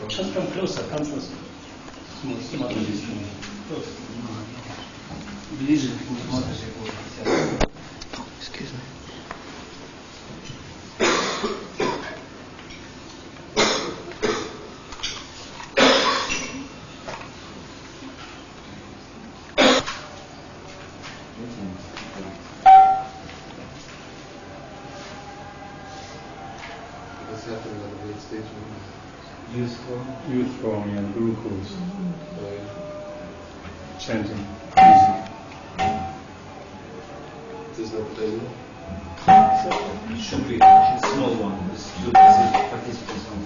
Just come closer, come closer. Ближе. Excuse me. What's happening on the main stage? Youth forming and gurukuls. Chanting. There's no play. So it should be a small one. This should be participants on.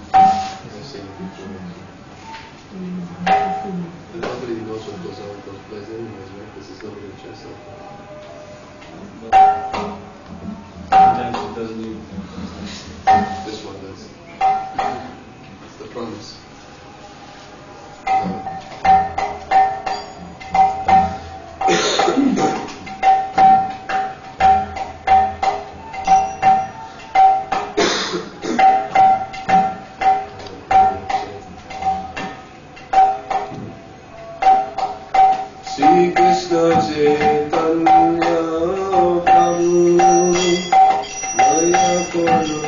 But nobody knows what goes on with those plays anyways, right? This is nobody in chess. Sometimes it doesn't even. This one does. It's the promise. Shri Krishna Chaitanya Prabhu Mayapura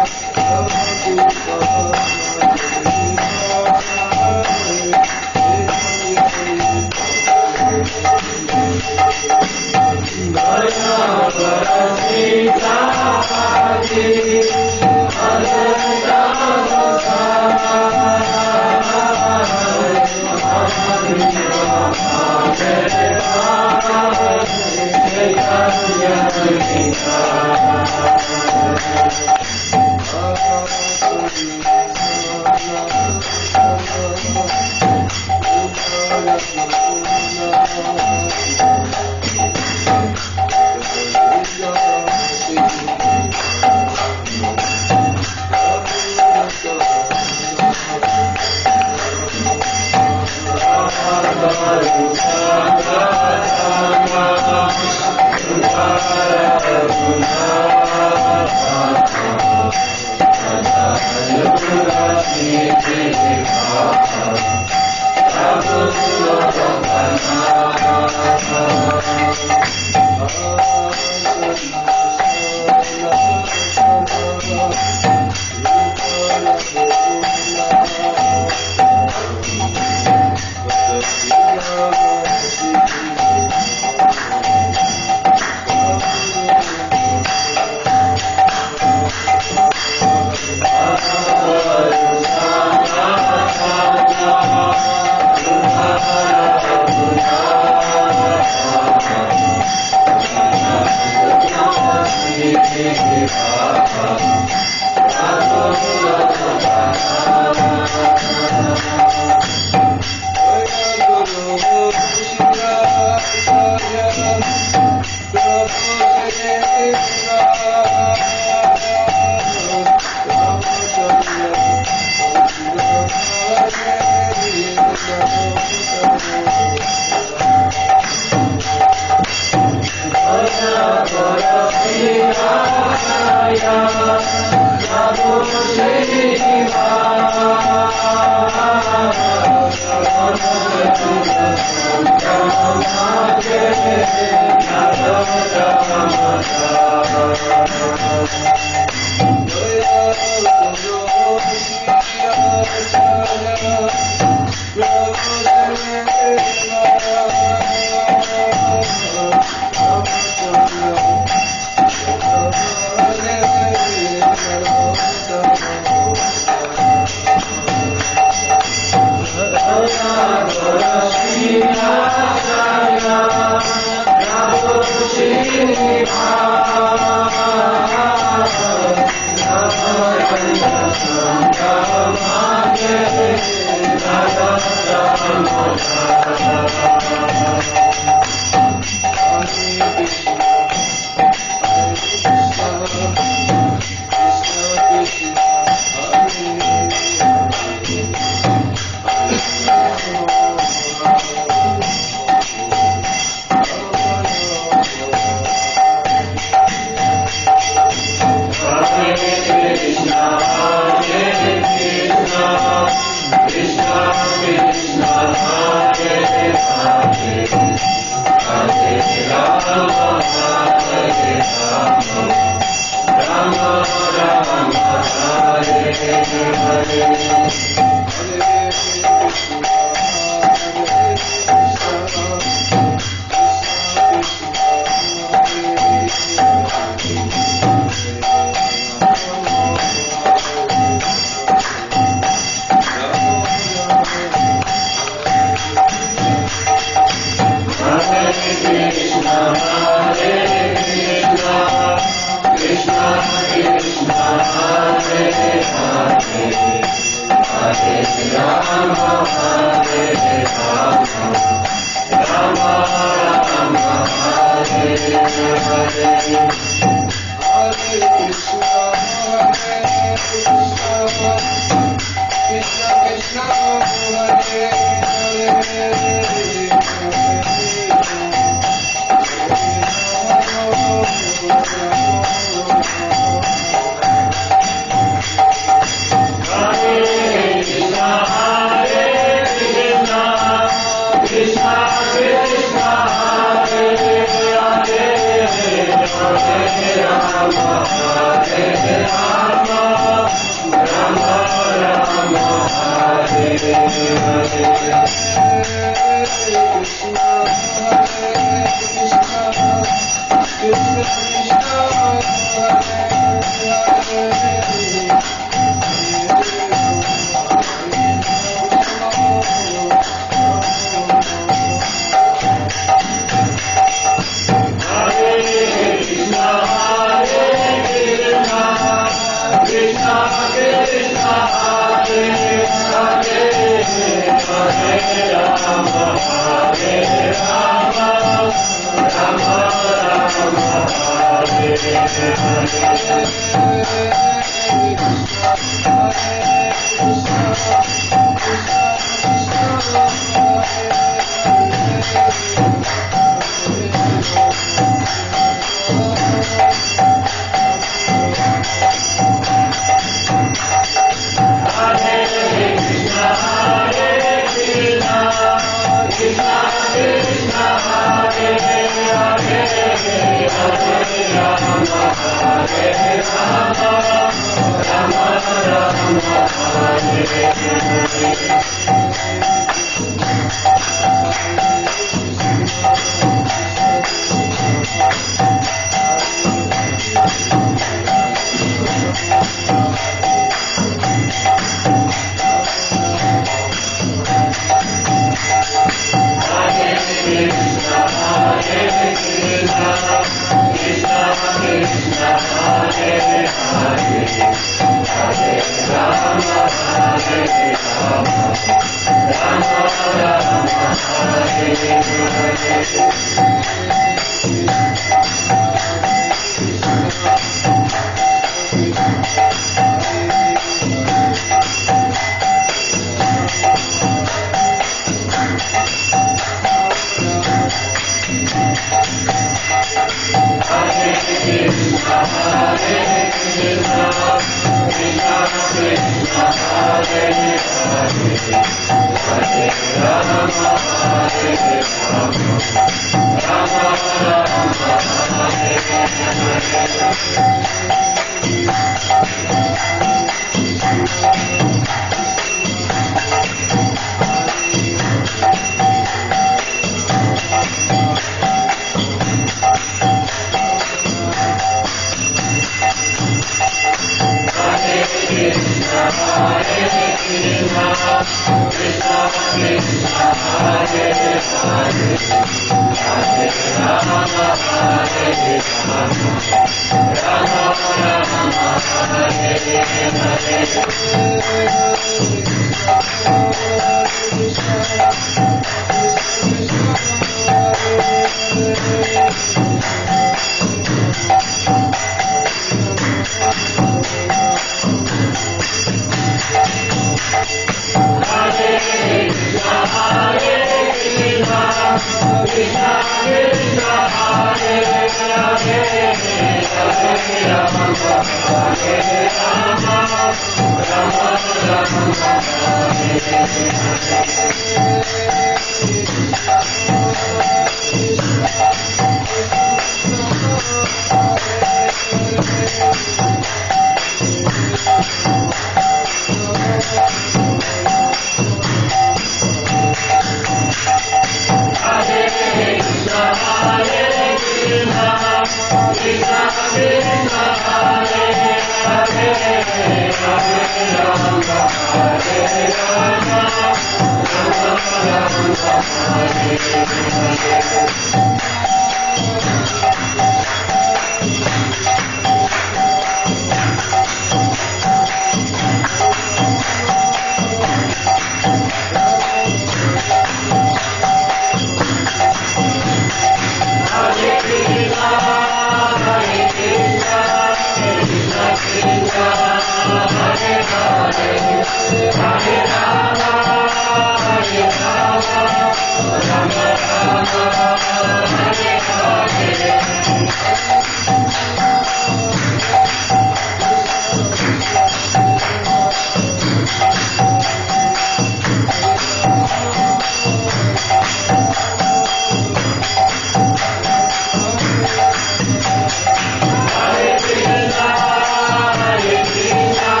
Hare Krishna,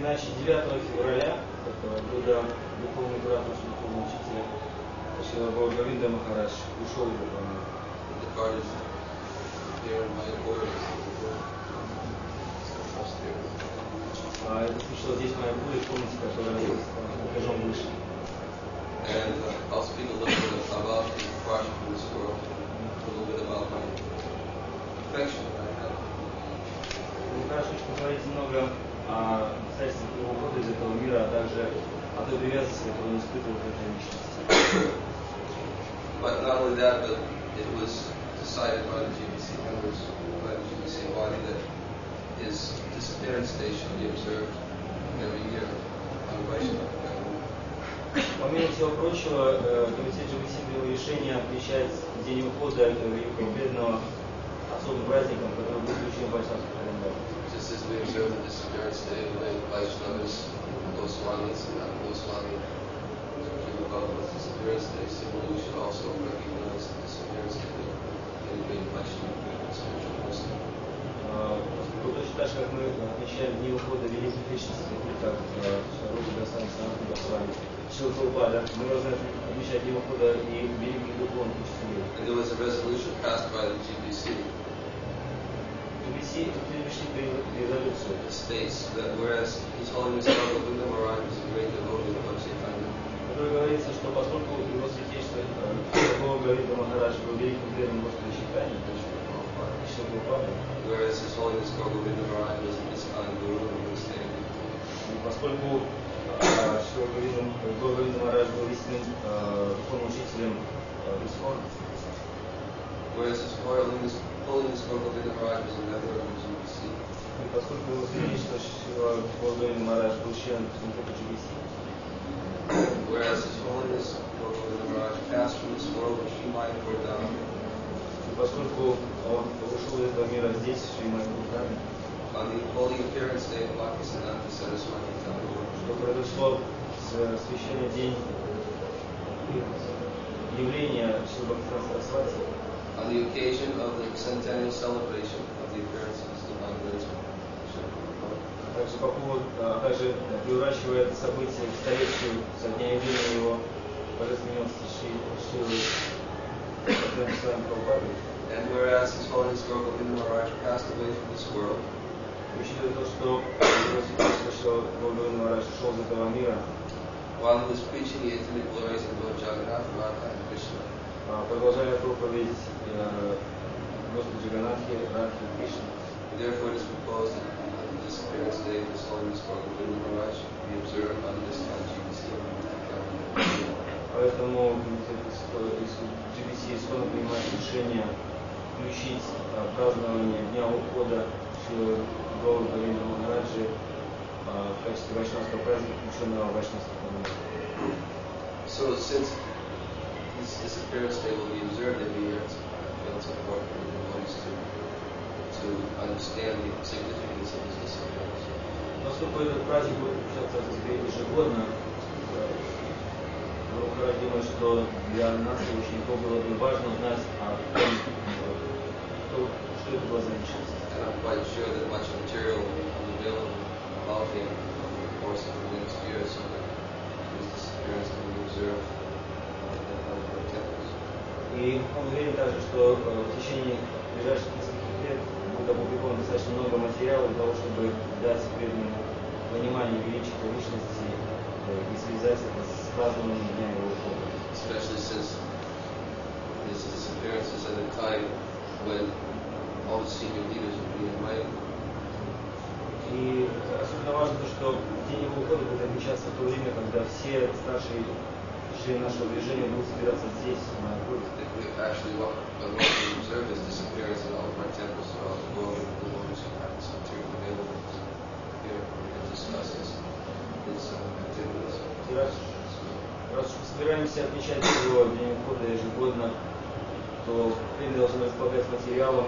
Иначе 9 февраля когда духовный куратор духовного учителя Шрила Говинда Махарадж ушел из этого мира. Это случилось здесь в Майапуре, в комнате, которая этажом выше. And I'll speak a little bit about the departure from this world, a little bit about my affection that I have. Мне хорошо, что говорить немного о обстоятельствах его ухода из этого мира, а также о той привязанности, которую он испытывал к этой личности. But not only that, but it was decided by the GBC members, by the GBC body, that his disappearance day should be observed every year on Vaishnava calendar. Помимо всего прочего, комитет GBC принял решение отмечать день ухода великого преданного особым праздником, который будет включен в Вайшнавский календарь. Just as we observe the disappearance day of the Vaishnavas, Goswamis, and not Goswami, about the disappearance day, similarly we should also recognize the disappearance day of any great Vaishnava spiritual person. Точно так же, как мы отмечаем дни ухода великих личностей, как Шарупа Госвами, Санатана Госвами, Шрила Прабхупада, мы должны отмечать дни ухода и великих духовных учителей. And there was a resolution passed by the GBC. GBC пришли резолюцию. It states that whereas His Holiness Govinda Maharaja was a great devotee of Lord Chaitanya, В которой говорится, что поскольку его святейство Говинда Махарадж был великим преданным Господа Чайтаньи, Шрила Прабхупады, whereas His Holiness Govinda Maharaja was an ISKCON Guru and understanding, поскольку Говинда Махарадж был истинным духовным учителем ISKCON, whereas His Holiness Govinda Maharaja was a member of the GBC, и поскольку его святейство Говинда Махарадж был членом комитета GBC, whereas His Holiness Govinda Maharaja passed from this world in Sri Mayapura, и поскольку он ушел из этого мира здесь, в Шри Mayapura, on the holy appearance day of Bhaktisiddhanta Saraswati Thakur, что произошло с священный день явления Шрила Бхактисиddhanta Сарасвати, on the occasion of the centennial celebration of the appearance of His Divine Grace, также приурачивая это событие к столетию со дня явления его божественной милости Шрилы Бхактисиддханта Прабхупады. and whereas His Holiness Govinda Maharaja passed away from this world, Учитывая то, что его святейство Шрила Говинда Махарадж ушел из этого мира, while He was preaching the intimate glories of Lord Jagannath, Radha, and Krishna, продолжая проповедь Господа Джаганнатхи, Радхи и Кришны. therefore it is proposed that the disappearance day of His Holiness Govinda Maharaja be observed on this GBC calendar. Поэтому GBC исходно принимает решение включить празднование Дня ухода Шрилы Говинда Махараджи в качестве вайшнавского праздника, включенного в вайшнавский календарь. So since this disappearance day will be observed every year, I feel it's important for everyone to understand the significance of this disappearance. Поскольку этот праздник будет включаться ежегодно, Махарадж думает, что для нас, учеников, было бы важно узнать о том, что это была за личность. And I'm quite sure that much material will become available about him in the course of the next year, so that his disappearance can be observed at our temples. И он уверен также, что в течение ближайших нескольких лет будет опубликовано достаточно много материала для того, чтобы дать преданному понимание величия личности и связать это с празднованием Дня его ухода. Especially since his disappearance is at a time when all the senior leaders will be in Mayapura. И особенно важно важно то, что день его ухода будет отмечаться в то время, когда все старшие члены нашего движения будут собираться здесь, на Горе. Actually, what we observe is disappearance in all of our temples throughout the world, and the Lord is practice material available here and discuss his activities. Раз уж собираемся отмечать его день ухода ежегодно, то преданные должны располагать материалом,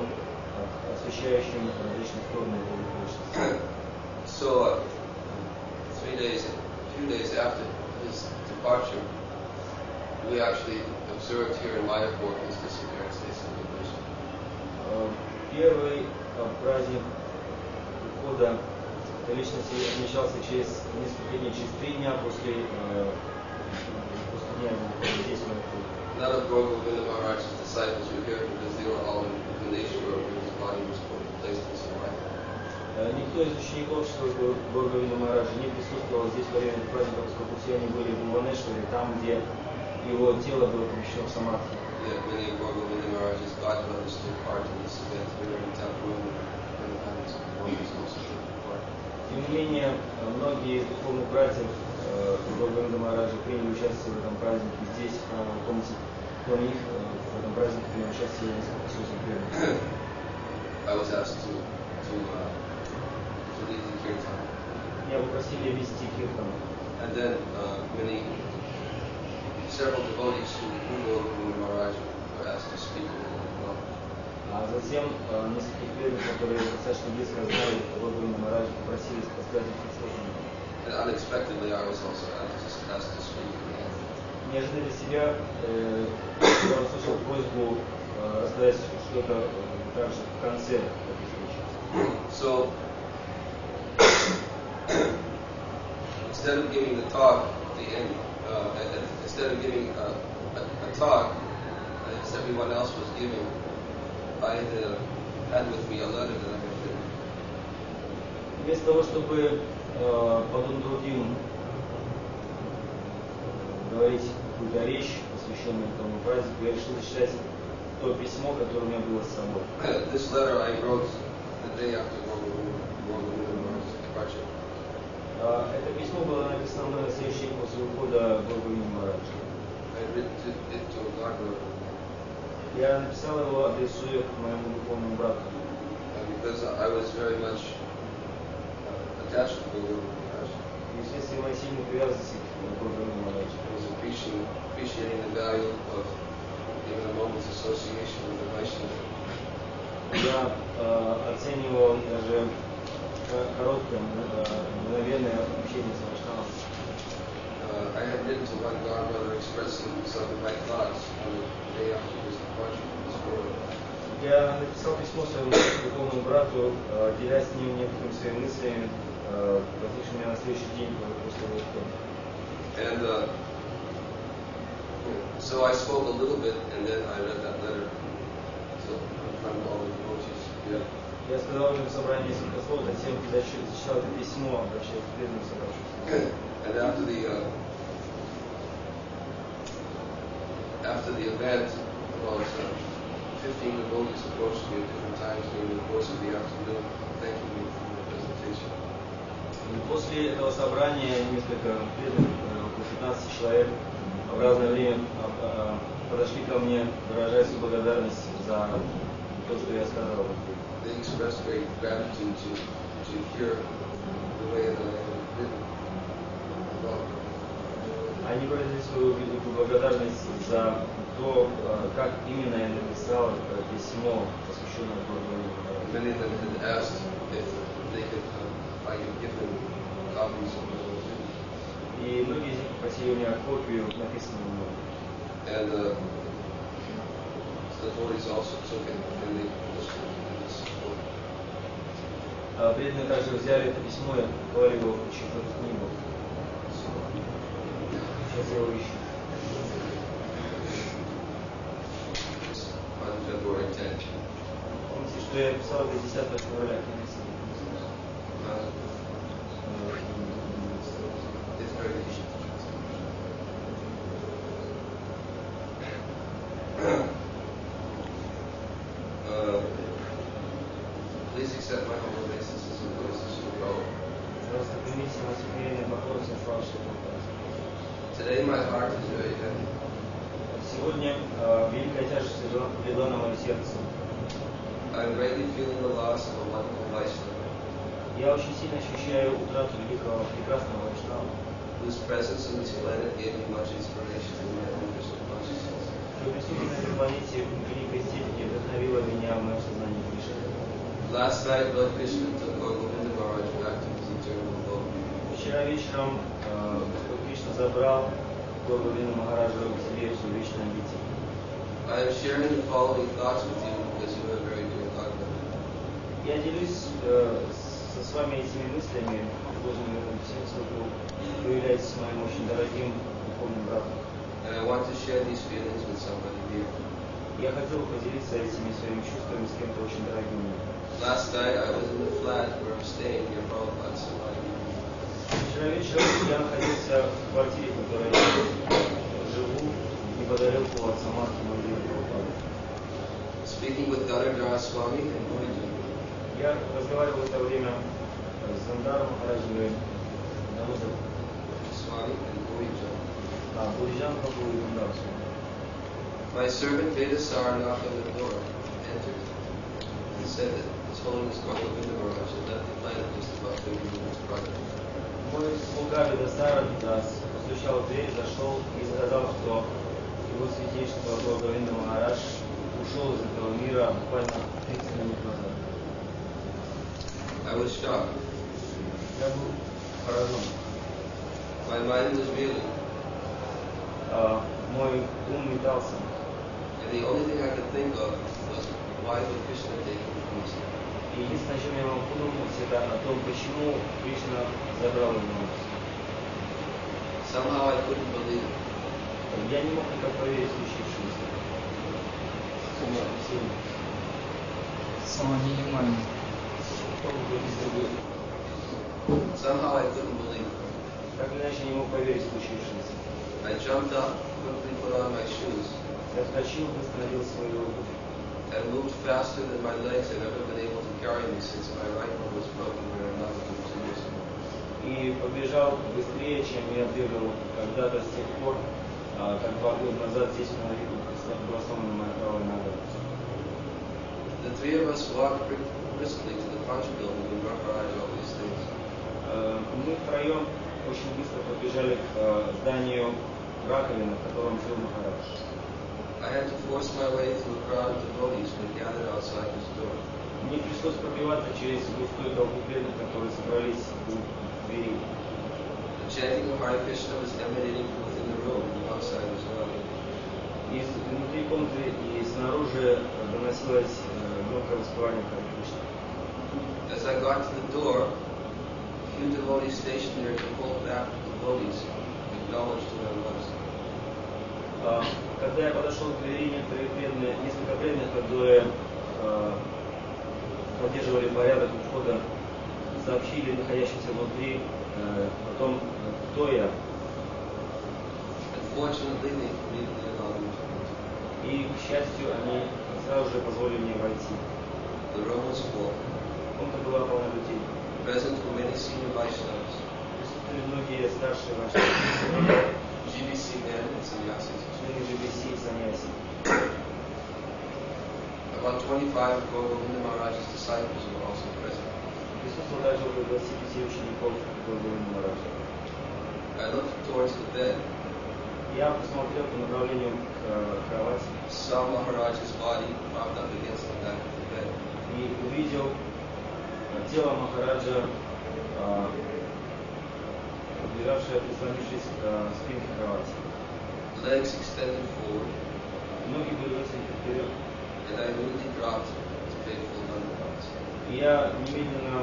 освещающим различные стороны его личности. So, a few days after his departure, we actually observed here in Mayapura his disappearance day celebration. Первый праздник ухода этой личности отмечался через несколько дней, через 3 дня после дня его ухода здесь, в Mayapura. None of Govinda Maharaja's disciples were here because they were all in Mayapura when his body was placed in Samarkand. Никто из учеников Говинда Maharaja не присутствовал здесь во время праздника, поскольку все они были в Бхуванешваре, там, где его тело было помещено в Самадхи. Yet many of Govinda Maharaja's godbrothers took part in this event here in the temple, and hundreds of devotees also took part. Тем не менее, многие из духовных братьев Говинда Maharaja приняли участие в этом празднике здесь, в храмовой комнате. Кроме них, в этом празднике приняли участие несколько сотен преданных. I was asked to lead the kirtan. Меня попросили вести киртан. And then several devotees who know Govinda Maharaja were asked to speak a little as well. А затем нескольких преданных, которые достаточно близко знали Говинда Maharaja, попросили сказать их слово. And unexpectedly, I was also asked to speak. Неожиданно для себя я услышал просьбу рассказать что-то также в конце этой встречи. So, instead of giving the talk at the end, instead of giving a talk, as everyone else was giving, I had with me a letter that I had written. Вместо того, чтобы подобно другим говорить какую-то речь, посвященную этому празднику, я решил зачитать то письмо, которое у меня было с собой. This letter I wrote the day after Govinda Maharaja's departure. Это письмо было написано мной на следующий день после ухода Говинда Maharaja. I had written it to a godbrother. Я написал его, адресуя к моему духовному брату. Because I was very much attached to Govinda Maharaja. И вследствие моей сильной привязанности к Говинда Maharaja. I was appreciating the value of even a moment's association with the Vaishnava. Я оценивал даже короткое, мгновенное общение с Вайшнавом. I had written to one godbrother expressing some of my thoughts on the day after his departure from this world. Я написал письмо своему духовному брату, делясь с ним некоторыми своими мыслями, возникшими на следующий день после его ухода. And so I spoke a little bit, and then I read that letter. So in front of all the devotees. Yeah. Я сказал им в собрании несколько слов, затем зачитал это письмо, обращаясь к преданным собравшимся. And after the event, about 15 devotees approached me at different times during the course of the afternoon, thanking me for my presentation. И после этого собрания несколько преданных, около 15 человек, в разное время подошли ко мне, выражая свою благодарность за то, что я сказал. They expressed great gratitude to hear the way that I had written about them. Они выразили свою великую благодарность за то, как именно я написал письмо, посвященное Говинду Maharaja. Many of them had asked if they could, I could give them copies of what I was written. И многие из них попросили у меня копию написанного мной. And the devotees also took it and they published it in this book. Преданные также взяли это письмо и опубликовали его в чью-то книгу. Сейчас я его ищу. On February 10th. Помните, что я писал это 10 февраля? It's very easy. Please accept my humble obeisances and blessings to all. Пожалуйста, Today my heart is very heavy. Сегодня великая тяжесть легла на мое сердце. I'm greatly feeling the loss of a wonderful Vaishnava, Я очень сильно ощущаю утрату великого, прекрасного Вайшнава, whose presence on this planet gave me much inspiration in my own Krishna consciousness. чье присутствие на этой планете в великой степени вдохновило меня в моем сознании Кришны. Last night, Lord Krishna took Govinda Maharaja back to his eternal abode. Вчера вечером Господь Кришна забрал Говинду Махараджу к себе в свою вечную обитель. I am sharing the following thoughts with you because you are a very dear Bhagavad. Я делюсь с вами этими мыслями, изложенными в этом письме, поскольку вы являетесь моим очень дорогим духовным братом. And I want to share these feelings with somebody dear. Я хотел поделиться этими своими чувствами с кем-то очень дорогим мне. Last night I was in the flat where I'm staying near Prabhupada's Samadhi. Вчера вечером я находился в квартире, в которой я живу, неподалеку от Самадхи Мандира Прабхупады. Speaking with Gadadhara Swami and Govinda. Я разговаривал в это время с Гандаром Махараджем, Дамодар, Swami and Govinda. Буриджан Прабху и Гандар. My servant Vedasar knocked on the door, entered, and said that His Holiness Govinda Maharaj had left the planet just about 30 minutes prior. Мой слуга Ведасара постучал в дверь, зашел и сказал, что его святейшество Говинда Махарадж ушел из этого мира буквально 30 минут назад. I was shocked. Я был поражен. My mind was reeling, Мой ум метался. and the only thing I could think of was why would Krishna take him from us? И единственное, о чем я могу подумать, это о том, почему Кришна забрал его. Somehow I couldn't believe it. Я не мог никак поверить в случившееся. Самопонимание. Somehow I couldn't believe it. Так или иначе, не мог поверить в случившееся. I jumped up, quickly put on my shoes, Я вскочил, восстановил свою обувь. and moved faster than my legs had ever been able to carry me since my right one was broken when I knocked 2 years ago. И побежал быстрее, чем я бегал когда-то с тех пор, как 2 года назад здесь на Рику была сломана моя правая нога. The three of us walked briskly to the punch building when Maharaja all these things. Мы втроем очень быстро подбежали к зданию раковины, в котором жил Махарадж. I had to force my way through a crowd of devotees who had gathered outside his door. Мне пришлось пробиваться через густую толпу преданных, которые собрались у двери. The chanting of Hare Krishna was emanating from within the room and outside as well. Внутри комнаты и снаружи доносилось громкое воспевание Харе Кришны. As I got to the door, a few devotees stationed there to hold back the devotees acknowledged who I was. Когда я подошел к двери, несколько преданных, которые поддерживали порядок у входа, сообщили находящимся внутри о том, кто я. Unfortunately, they immediately allowed me to enter. И, к счастью, они сразу же позволили мне войти. The room was full. Комната была полна людей. Present were many senior Vaishnavas, Присутствовали многие старшие ваши GBC men and sannyasis. члены GBC и саньяси. About 25 of Govinda Maharaj's disciples were also present. Присутствовало также около 25 учеников Говинда Махараджа. I looked towards the bed, Я посмотрел по направлению к кровати saw Maharaja's body propped up against the back of the bed. и увидел тело Махараджа, лежавшее, прислонившись к спинке кровати. Legs extended forward, Ноги были вытянуты вперед. and I immediately dropped to faithful Dandavats. И я немедленно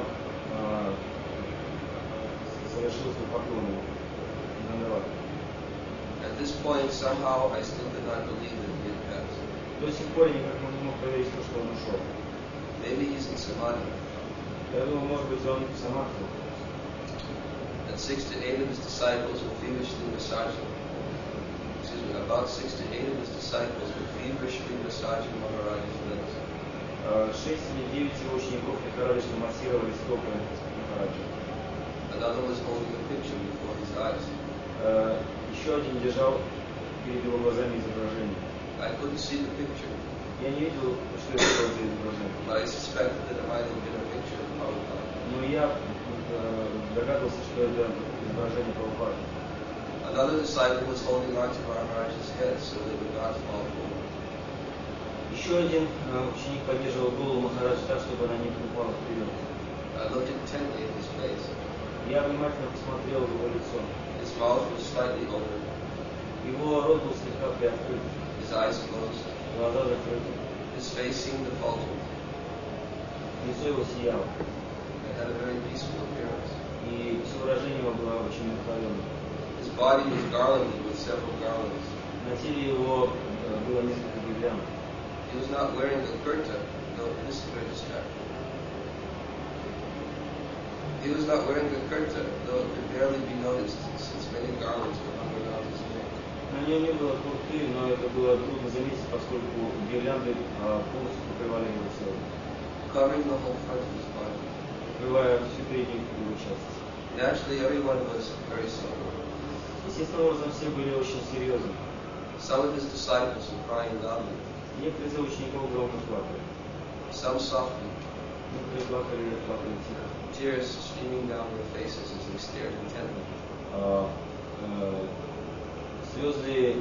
совершил свой поклон ему. Дандават. At this point, somehow, I still could not believe that he had passed. До сих пор я никак не мог поверить в то, что он ушел. Maybe he's in Samadhi. Я думал, может быть, он в Самадхи. And 6 to 8 of his disciples were feverishly massaging. About 6 to 8 of his disciples were feverishly massaging Maharaja's legs. 6 или 9 его учеников лихорадочно массировали стопы Махараджа. Another was holding a picture before his eyes. Еще один держал перед его глазами изображение. I couldn't see the picture, Я не видел, что это было за изображение. but I suspected that it might have been a picture of Maharaja. Но я догадывался, что это изображение Прабхупады. Another disciple was holding onto Maharaja's head so that it would not fall forward. Еще один ученик поддерживал голову Махараджа так, чтобы она не упала вперед. I looked intently at his face. Я внимательно посмотрел в его лицо. His mouth was slightly open, Его рот был слегка приоткрыт, his eyes closed, глаза закрыты, his face seemed effulgent, лицо его сияло. and had a very peaceful appearance. И все выражение его было очень обыкновенным. His body was garlanded with several garlands. На теле его было несколько гирлянд. He was not wearing a kurta, though this is very distracting. He was not wearing a kurta, though it could barely be noticed, since many garlands were hung around his neck. На нем не было курты, но это было трудно заметить, поскольку гирлянды полностью покрывали его тело, Covering the whole front of his body. покрывая всю переднюю его часть. Naturally, everyone was very sober. Естественным образом, все были очень серьезны. Some of his disciples were crying loudly, Некоторые из учеников громко плакали. some softly, Некоторые плакали тихо. tears streaming down their faces as they stared intently. Слезы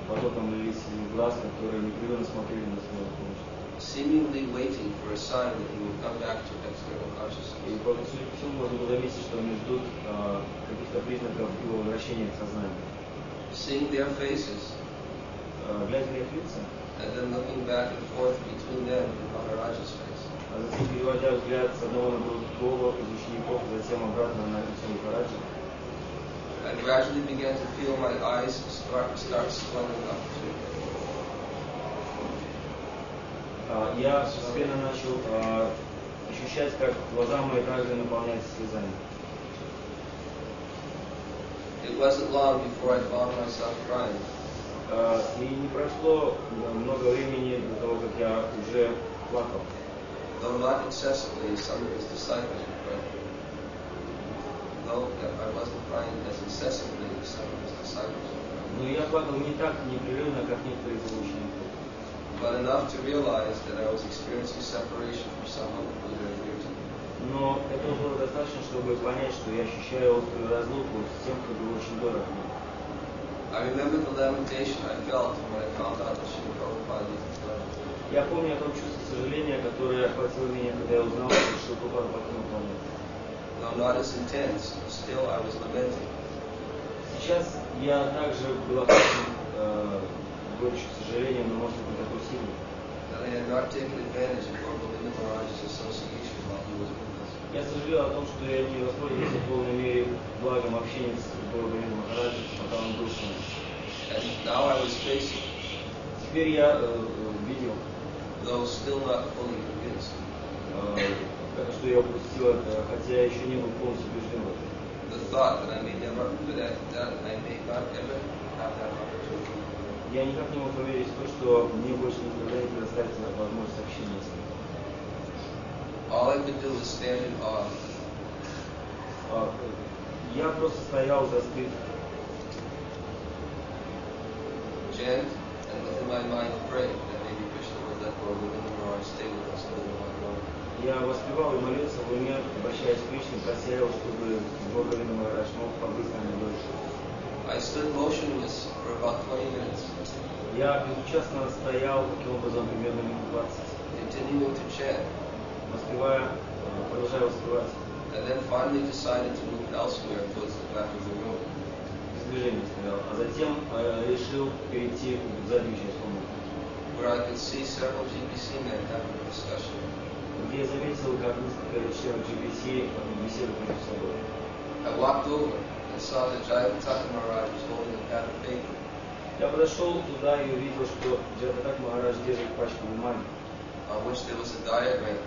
потоком лились из глаз, которые непрерывно смотрели на своего помощника. Seemingly waiting for a sign that he would come back to external И consciousness. по всему можно было заметить, что они ждут каких-то признаков его возвращения к сознанию. Seeing their faces, Глядя на их лица, and then looking back and forth between them and Maharaja's face. а затем переводя взгляд с одного на другого из учеников, затем обратно на лицо Махараджа, I gradually began to feel my eyes start swelling up too. я постепенно начал ощущать, как глаза мои также наполняются слезами. It wasn't long before I found myself crying. И не прошло много времени до того, как я уже плакал. Though not excessively as some of his disciples were crying. Though I wasn't crying as incessantly as some of his disciples were crying. Но я плакал не так непрерывно, как некоторые из его учеников. But enough to realize that I was experiencing separation from someone who was very dear to me. Но этого было достаточно, чтобы понять, что я ощущаю острую разлуку с тем, кто был очень дорог мне. I remember the lamentation I felt when I found out that Srila Prabhupada was dead. Я помню о том чувстве сожаления, которое охватило меня, когда я узнал, что Прабхупада покинул планету. Though not as intense, still I was lamenting. Сейчас я также был охвачен горечью сожаления, но может быть не такой сильный. That I had not taken advantage of Govinda Maharaja's association while he was with us. Я сожалел о том, что я не воспользовался в полной мере благом общения с Горовиндой Махараджем, пока он был с нами. And now I was facing, Теперь я видел, though still not fully convinced, что я упустил это, хотя я еще не был полностью убежден в этом. the thought that I may not ever have that opportunity. Я никак не мог поверить в то, что мне больше никогда не предоставится возможность общения с ним. All I could do was stand in awe. Я просто стоял застыв, Chant, and within my mind pray that maybe Krishna will let Govinda Maharaj stay with us a little while longer. я воспевал и молился в уме, обращаясь к Кришне, прося его, чтобы Горовинда Махарадж мог побыть с нами дольше. I stood motionless for about 20 minutes, Я безучастно стоял таким образом примерно минут 20, continuing to chant, воспевая, продолжая воспевать, and then finally decided to move elsewhere towards the back of the room. без движения стоял, а затем решил перейти в заднюю часть комнаты, Where I could see several GBC men having a discussion. где я заметил, как несколько членов GBC беседуют между собой. I walked over and saw that Jayapataka Maharaj was holding a pad of paper, Я подошел туда и увидел, что Джататак Махарадж держит пачку бумаги, on which there was a diagram,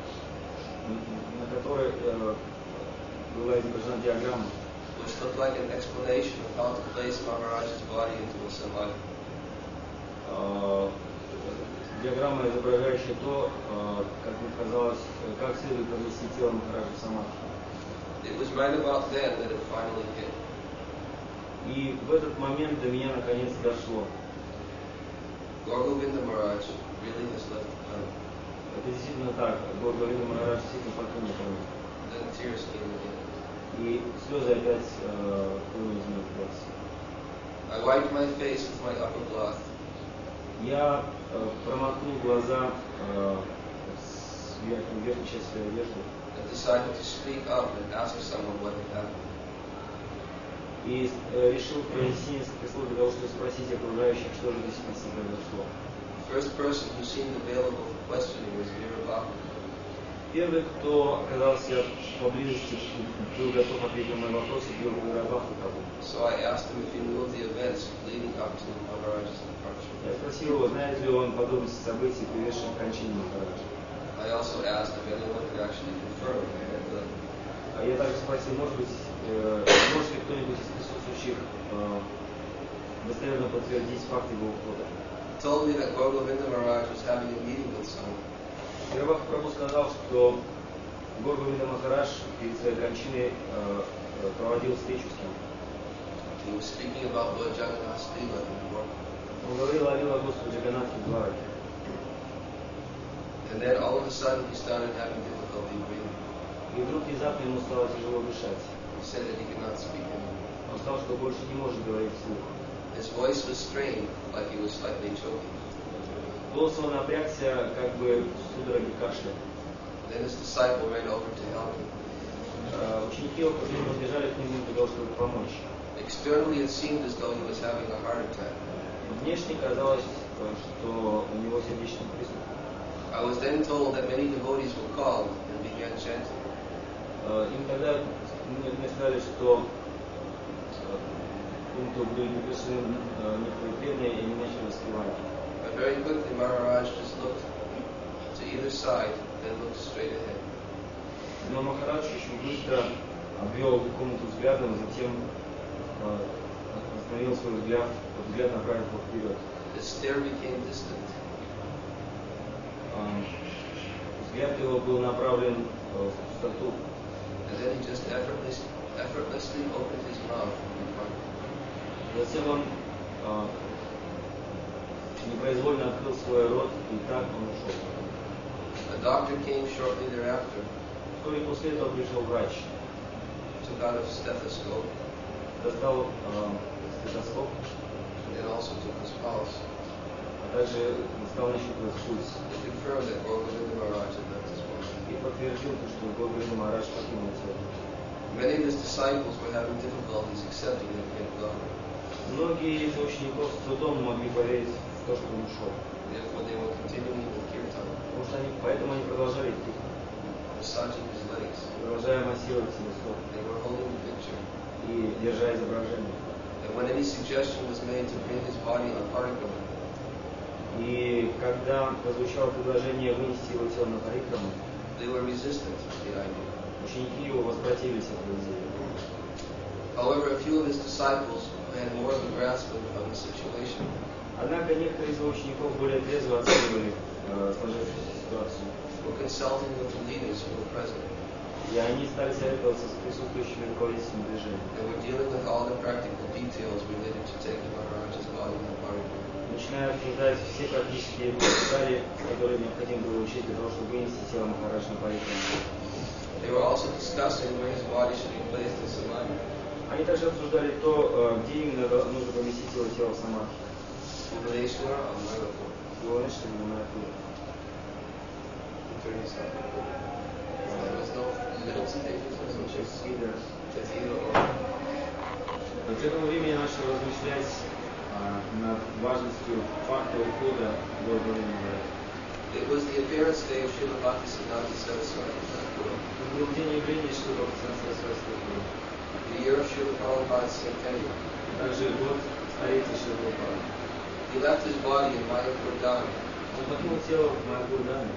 на которой была изображена диаграмма, which looked like an explanation of how to place Maharaja's body into a samadhi. Диаграмма, изображающая то, как мне казалось, как следует провести тело Махараджа в самадхи. The It was right about then that it finally hit. И в этот момент до меня наконец дошло. Govinda Maharaj really has left the planet. Это действительно так. Govinda Maharaja действительно покинул планету. Then tears came again. И слезы опять хлынули из моих глаз. I wiped my face with my upper cloth. Я промокнул глаза с верхней частью одежды. And decided to speak up and ask someone what had happened. И решил произнести несколько слов для того, чтобы спросить окружающих, что же действительно произошло. The first person who seemed available for questioning was Goura. Первый, кто оказался поблизости, был готов ответить на мои вопросы, был Гоura. So I asked him if he knew the events leading up to Maharaja's departure. Я спросил его, знает ли он подробности событий, приведших к кончине Махараджа. I also asked if anyone could actually confirm that. Я также спросил, может ли кто-нибудь из присутствующих достоверно подтвердить факт его ухода. He told me that Govinda Maharaj was having a meeting with someone. Прабху сказал, что Govinda Maharaja перед своей кончиной проводил встречу с ним. He was speaking about Lord Jagannath's Leela in the world. Он говорил о Лила Господа Джаганнатхе в Двараке. And then all of a sudden he started having difficulty breathing. И вдруг внезапно ему стало тяжело дышать. He said that he could not speak anymore. Он сказал, что больше не может говорить вслух. His voice was strained, like he was slightly choking. Голос его напрягся, как бы судороги кашля. Then his disciple ran over to help him. Ученики его подбежали к нему для того, чтобы помочь. Externally it seemed as though he was having a heart attack. Внешне казалось, что у него сердечный приступ. I was then told that many devotees were called and began chanting. Им тогда мне сказали, что им были приглашены некоторые преданные, и они начали воспевать. But very quickly Maharaj just looked to either side, then looked straight ahead. Но Махарадж очень быстро обвел комнату взглядом, затем остановил свой взгляд направил его вперед. His stare became distant. Взгляд его был направлен в пустоту. And then he just effortlessly opened his mouth and departed. Затем он непроизвольно открыл свой рот, и так он ушел. A doctor came shortly thereafter, Вскоре после этого пришел врач, took out a stethoscope, достал стетоскоп, and then also took his pulse. а также стал нащупывать пульс. He confirmed that Govinda Maharaj had left his body. И подтвердил, что Govinda Maharaja покинул тело. Many of his disciples were having difficulties accepting that he had gone. Многие из учеников с трудом могли поверить в то, что он ушел. Therefore, they were continuing the kirtan, Потому что поэтому они продолжали идти, massaging his legs. продолжая массировать его стоп They were holding the picture. и держа изображение. And when any suggestion was made to bring his body on parikram, И когда прозвучало предложение вынести его тело на парикраму, they were resistant to the idea. ученики его воспротивились этой идее. However, a few of his disciples who had more of a grasp of the situation Однако некоторые из его учеников более трезво оценивали сложившуюся ситуацию. were consulting with the leaders who were present. И они стали советоваться с присутствующими руководителями движения. They were dealing with all the practical details related to taking Maharaja's body on parikram. Начиная обсуждать все практические детали, которые необходимо было учить для того, чтобы вынести тело Махараджа на парикраму. They were also discussing where his body should be placed in samadhi. Они также обсуждали то, где именно нужно поместить его тело в самадхи. Bhubaneswar or Mayapura. Его начали на Майапуре. There was no middle stages or something. It's either or. К этому времени я начал размышлять над важностью факта ухода Гоvinda Maharaja. It was the appearance day of Srila Bhaktisiddhanta Saraswati Thakur, Это был день явления Шрила Бхактисиддханта Сарасвати Тхакура. the year of Srila Prabhupada's centennial. Также год столетия Шрила Прабхупады. He left his body in Mayapura Dham. Он покинул тело в Майапур Даме.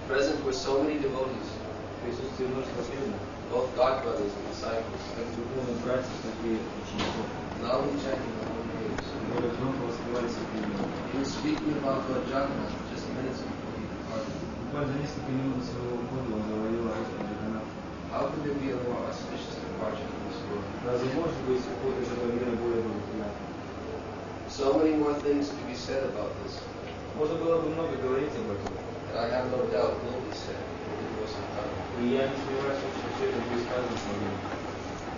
Present were so many devotees, В присутствии множества преданных, both godbrothers and disciples, как духовных братьев, так и учеников. loudly chanting their own names. Которые громко воспевали свои имена. He was speaking about Lord Jagannath just minutes before he departed. Буквально за несколько минут до своего ухода он говорил о Господе Джаганнатхе. How could there be a more auspicious departure from this world? Разве может быть уход из этого мира более благоприятным? So many more things to be said about this. Можно было бы много говорить об этом. And I have no doubt will be said in the course of time. И я не сомневаюсь, что все это будет сказано сегодня.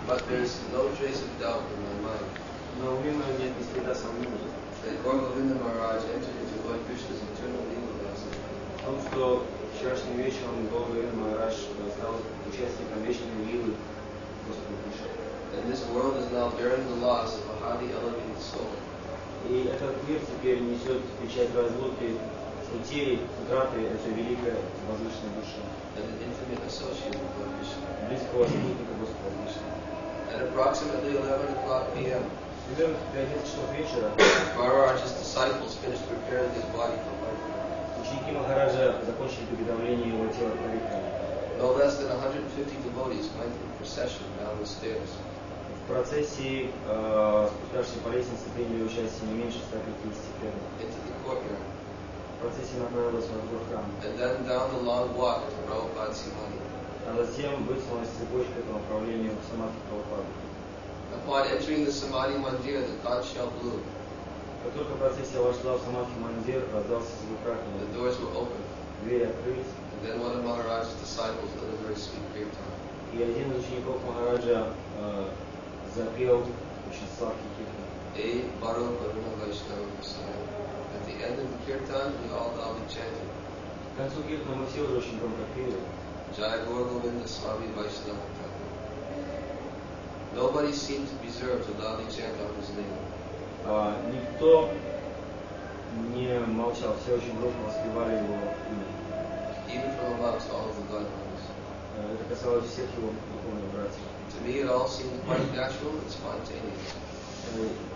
But there is no trace of doubt in my mind Но у меня нет ни следа сомнений that Govinda Maharaja entered into Lord Krishna's eternal legal lesson. в том, что вчерашним вечером Гоvinda Maharaja стал участником вечной лилы Господа Кришны. And this world is now bearing the loss of a highly elevated soul. И этот мир теперь несет печать разлуки, утери, утраты этой великой возвышенной души, And an intimate associate with Lord Krishna. близкого спутника Господа Кришны. At approximately 11 o'clock p.m., Примерно в 11 часов вечера Maharaja's disciples finished preparing his body for life. ученики Махараджа закончили приготовление его тела к парикмахеру. No less than 150 devotees went in procession down the stairs. В процессе, спускавшейся по лестнице, приняли участие не меньше 150 преданных. Into the courtyard, В процессе направилась во двор храма, and then down the long walk to Prabhupada's Samadhi. а затем вытянулась цепочка по направлению к Самадхи Прабхупады. Upon entering the Samadhi Mandir, the conch shell blew. Как только процессия вошла в Самадхи Мандир, раздался звук The раками, doors were opened, двери открылись, and then one of Maharaja's disciples led a very sweet kirtan. и один из учеников Махараджа запел очень сладкий киртан. A Baro Karuna Vaishnava Vasaya. At the end of the kirtan, we all loudly chanted, К концу киртана мы все уже очень громко пели. Jai Gaur Govinda Swami Vaishnava Thakur. Nobody seemed to reserve to loudly chant out his name. Никто не молчал, все очень громко воспевали его имя. Even from amongst all of the godlings. Это касалось всех его духовных братьев. To me, it all seemed quite natural and spontaneous.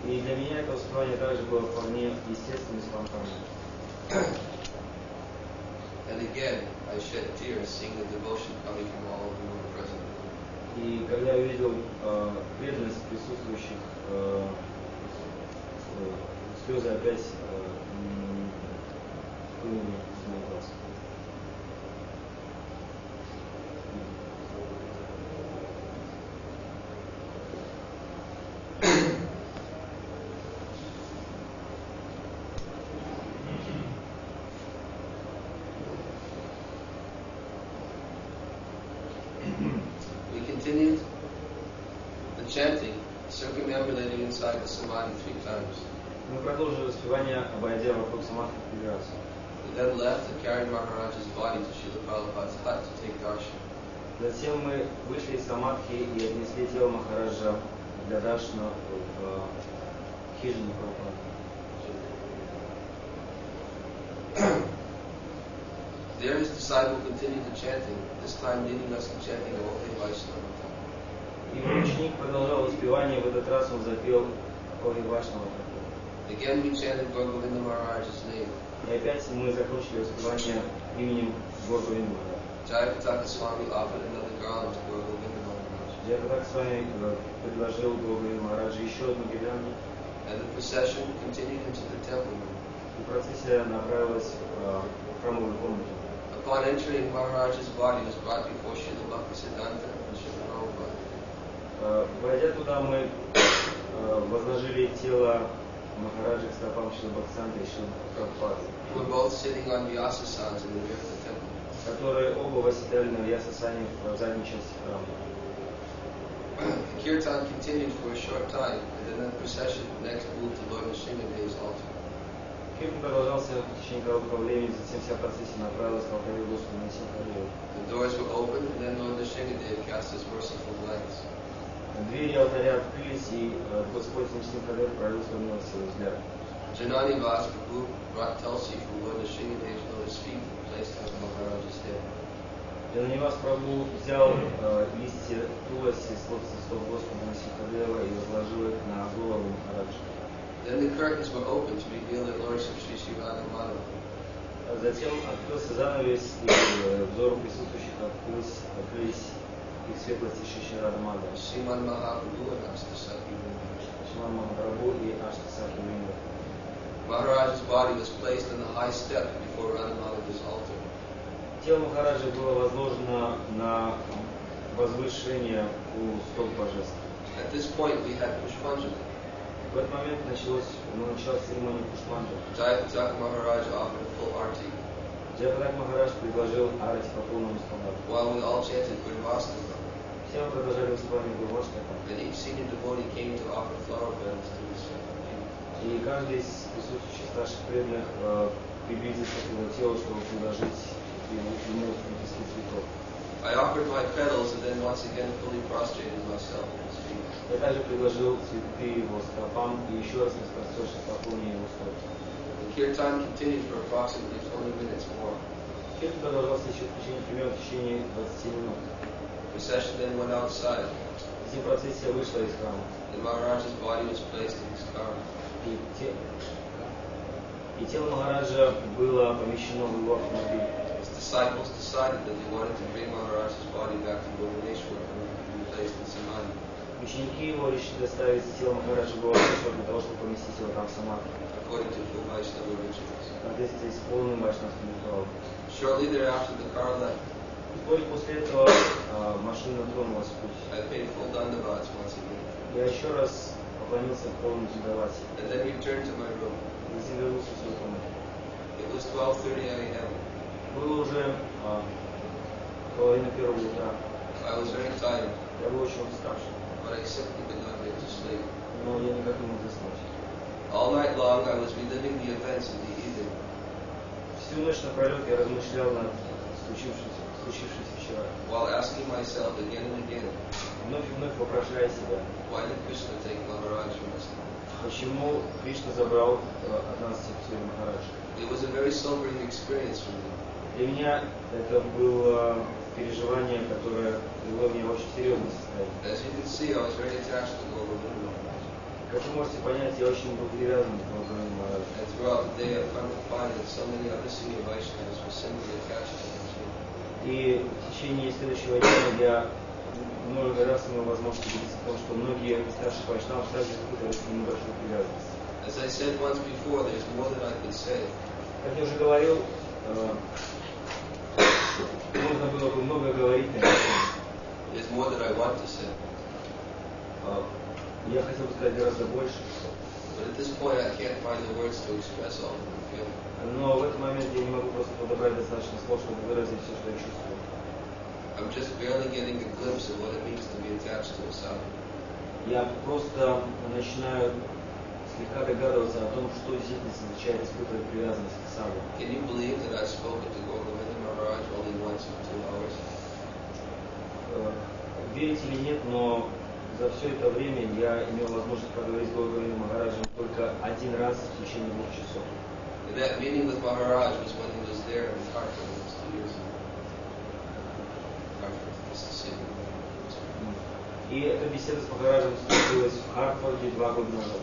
И для меня это воспевание также было вполне естественным и спонтанным. And again, I shed tears seeing the devotion coming from all who were present. И когда я увидел преданность присутствующих, слезы опять хлынули из моих глаз. We continued the chanting, circumambulating inside the Samadhi 3 times. Мы продолжили воспевание, обойдя вокруг Самадхи 3 раза. We then left and carried Maharaja's body to Srila Prabhupada's hut to take darshan. Затем мы вышли из Самадхи и отнесли тело Махараджа для даршана в хижину Прабхупады. There his disciple continued the chanting, this time leading us in chanting Ohe Vaishnava. И ученик продолжал воспевание, в этот раз он запел Охе Вашнава. Again we chanted Govinda Maharaja's name. И опять мы закончили воспевание именем Гоvinda Maharaja. Jayapataka Swami offered another garland to Govinda Maharaja. Я так с вами предложил Гоvinda Maharaja еще одну гирлянду, And the procession continued into the temple room. и процессия направилась в храмовую комнату. Upon entering, Maharaja's body was brought before Srila Bhaktisiddhanta and Srila Prabhupada. Войдя туда, мы возложили тело Махараджи к стопам Шрила Бхактисиддханты и Шрила Прабхупады, Who were both sitting on Vyasasans in the rear of the temple. которые оба восседали на Вьясасане в задней части храма. The kirtan continued for a short time, and then the procession next moved to Lord Nrsingadeva's altar. Киртан продолжался в течение короткого времени, затем вся процессия направилась к алтарю Господа Нрсимхадева. The doors were opened, and then Lord Nrsingadeva cast his merciful glance. Двери алтаря открылись, и Господь Нрсимхадев пролил свой милостивый взгляд. Janani Vas Prabhu brought Tulsi from Lord Nrsingadeva's lotus feet and placed it on Maharaja's head. Jananivas Прабху взял листья туласи с лотосов Господа Нрсимхадева и возложил их на голову Махараджи. Then the curtains were opened to reveal the lordship Sri Sri Radha Madhava. Затем открылся занавес, и взору присутствующих открылись их светлости Шри Рада Мадхава, Sriman Mahaprabhu and Ashtasakhi Vrinda. Шриман Махапрабху и Аштасакхи Вринда. Maharaja's body was placed on the high step before Radha Madhava's altar. Тело Махараджи было возложено на возвышения у стоп божеств. At this point, we had Pushpanjali. В этот момент началась церемония Пушпанджали. Jayapataka Maharaja offered full arti, Джайапатак Махарадж предложил арати по полному стандарту. while we all chanted Gurvastava. Все мы продолжали выступление Гурваштака. And each senior devotee came to offer flower petals to his king. И каждый из присутствующих старших преданных приблизился к его телу, чтобы предложить ему лепестки цветов. I offered my petals and then once again fully prostrated myself at his feet. Я также предложил цветы его стопам и еще раз распростершись поклоне его стоп. The kirtan continued for approximately 20 minutes more. Киртан продолжался еще примерно в течение 20 минут. The procession then went outside, Затем процессия вышла из храма. and Maharaja's body was placed in his car. И тело Махараджа было помещено в его автомобиль. His disciples decided that they wanted to bring Maharaja's body back to Govinda for him to be placed in Samadhi. Ученики его решили доставить тело Махараджа в Гуара для того, чтобы поместить его там в Самадхи. According to full Vaishnava rituals. В соответствии с полным вайшнавским ритуалом. Shortly thereafter, the car left. Вскоре после этого машина тронулась в путь. I paid full dandavats once again, Я еще раз поклонился в полном Джидавасе. and then returned to my room. Затем вернулся в свою комнату. It was 12:30 a.m. Было уже половина первого утра. I was very tired, Я был очень уставший, but I simply could not get to sleep. но я никак не мог заснуть. All night long, I was reliving the events of the evening. Всю ночь напролет я размышлял над случившимся вчера. While asking myself again and again, Вновь и вновь вопрошая себя, why did Krishna take Maharaja from us? почему Кришна забрал от нас всех своих Махараджа. It was a very sobering experience for me. Для меня это было переживание, которое привело меня в очень серьезное состояние. As you can see, I was very attached to Govinda. Как вы можете понять, я очень был привязан к Гоvinda Махараджу. And throughout the day, I found that so many other senior Vaishnavas were similarly attached to him. И в течение следующего дня я много раз имел возможность убедиться в том, что многие из старших вайшнавов также испытывают к нему большую привязанность. As I said once before, there's more that I could say. Как я уже говорил, можно было бы много говорить на эту тему. There's more that I want to say. Я хотел бы сказать гораздо больше. But at this point, I can't find the words to express all of the feeling. Но в этот момент я не могу просто подобрать достаточно слов, чтобы выразить все, что я чувствую. I'm just barely getting a glimpse of what it means to be attached to a sadhu. Я просто начинаю слегка догадываться о том, что действительно означает испытывать привязанность к саду. Can you believe that I've spoken to Govinda Maharaj only once in 2 hours? Верите или нет, но за все это время я имел возможность поговорить с Гоvinda Махараджем только один раз в течение 2 часов. And that meeting with Maharaj was when he was there in Hartford. It was 2 years ago. Hartford, Mississippi. И эта беседа с Махараджем случилась в Хартфорде 2 года назад.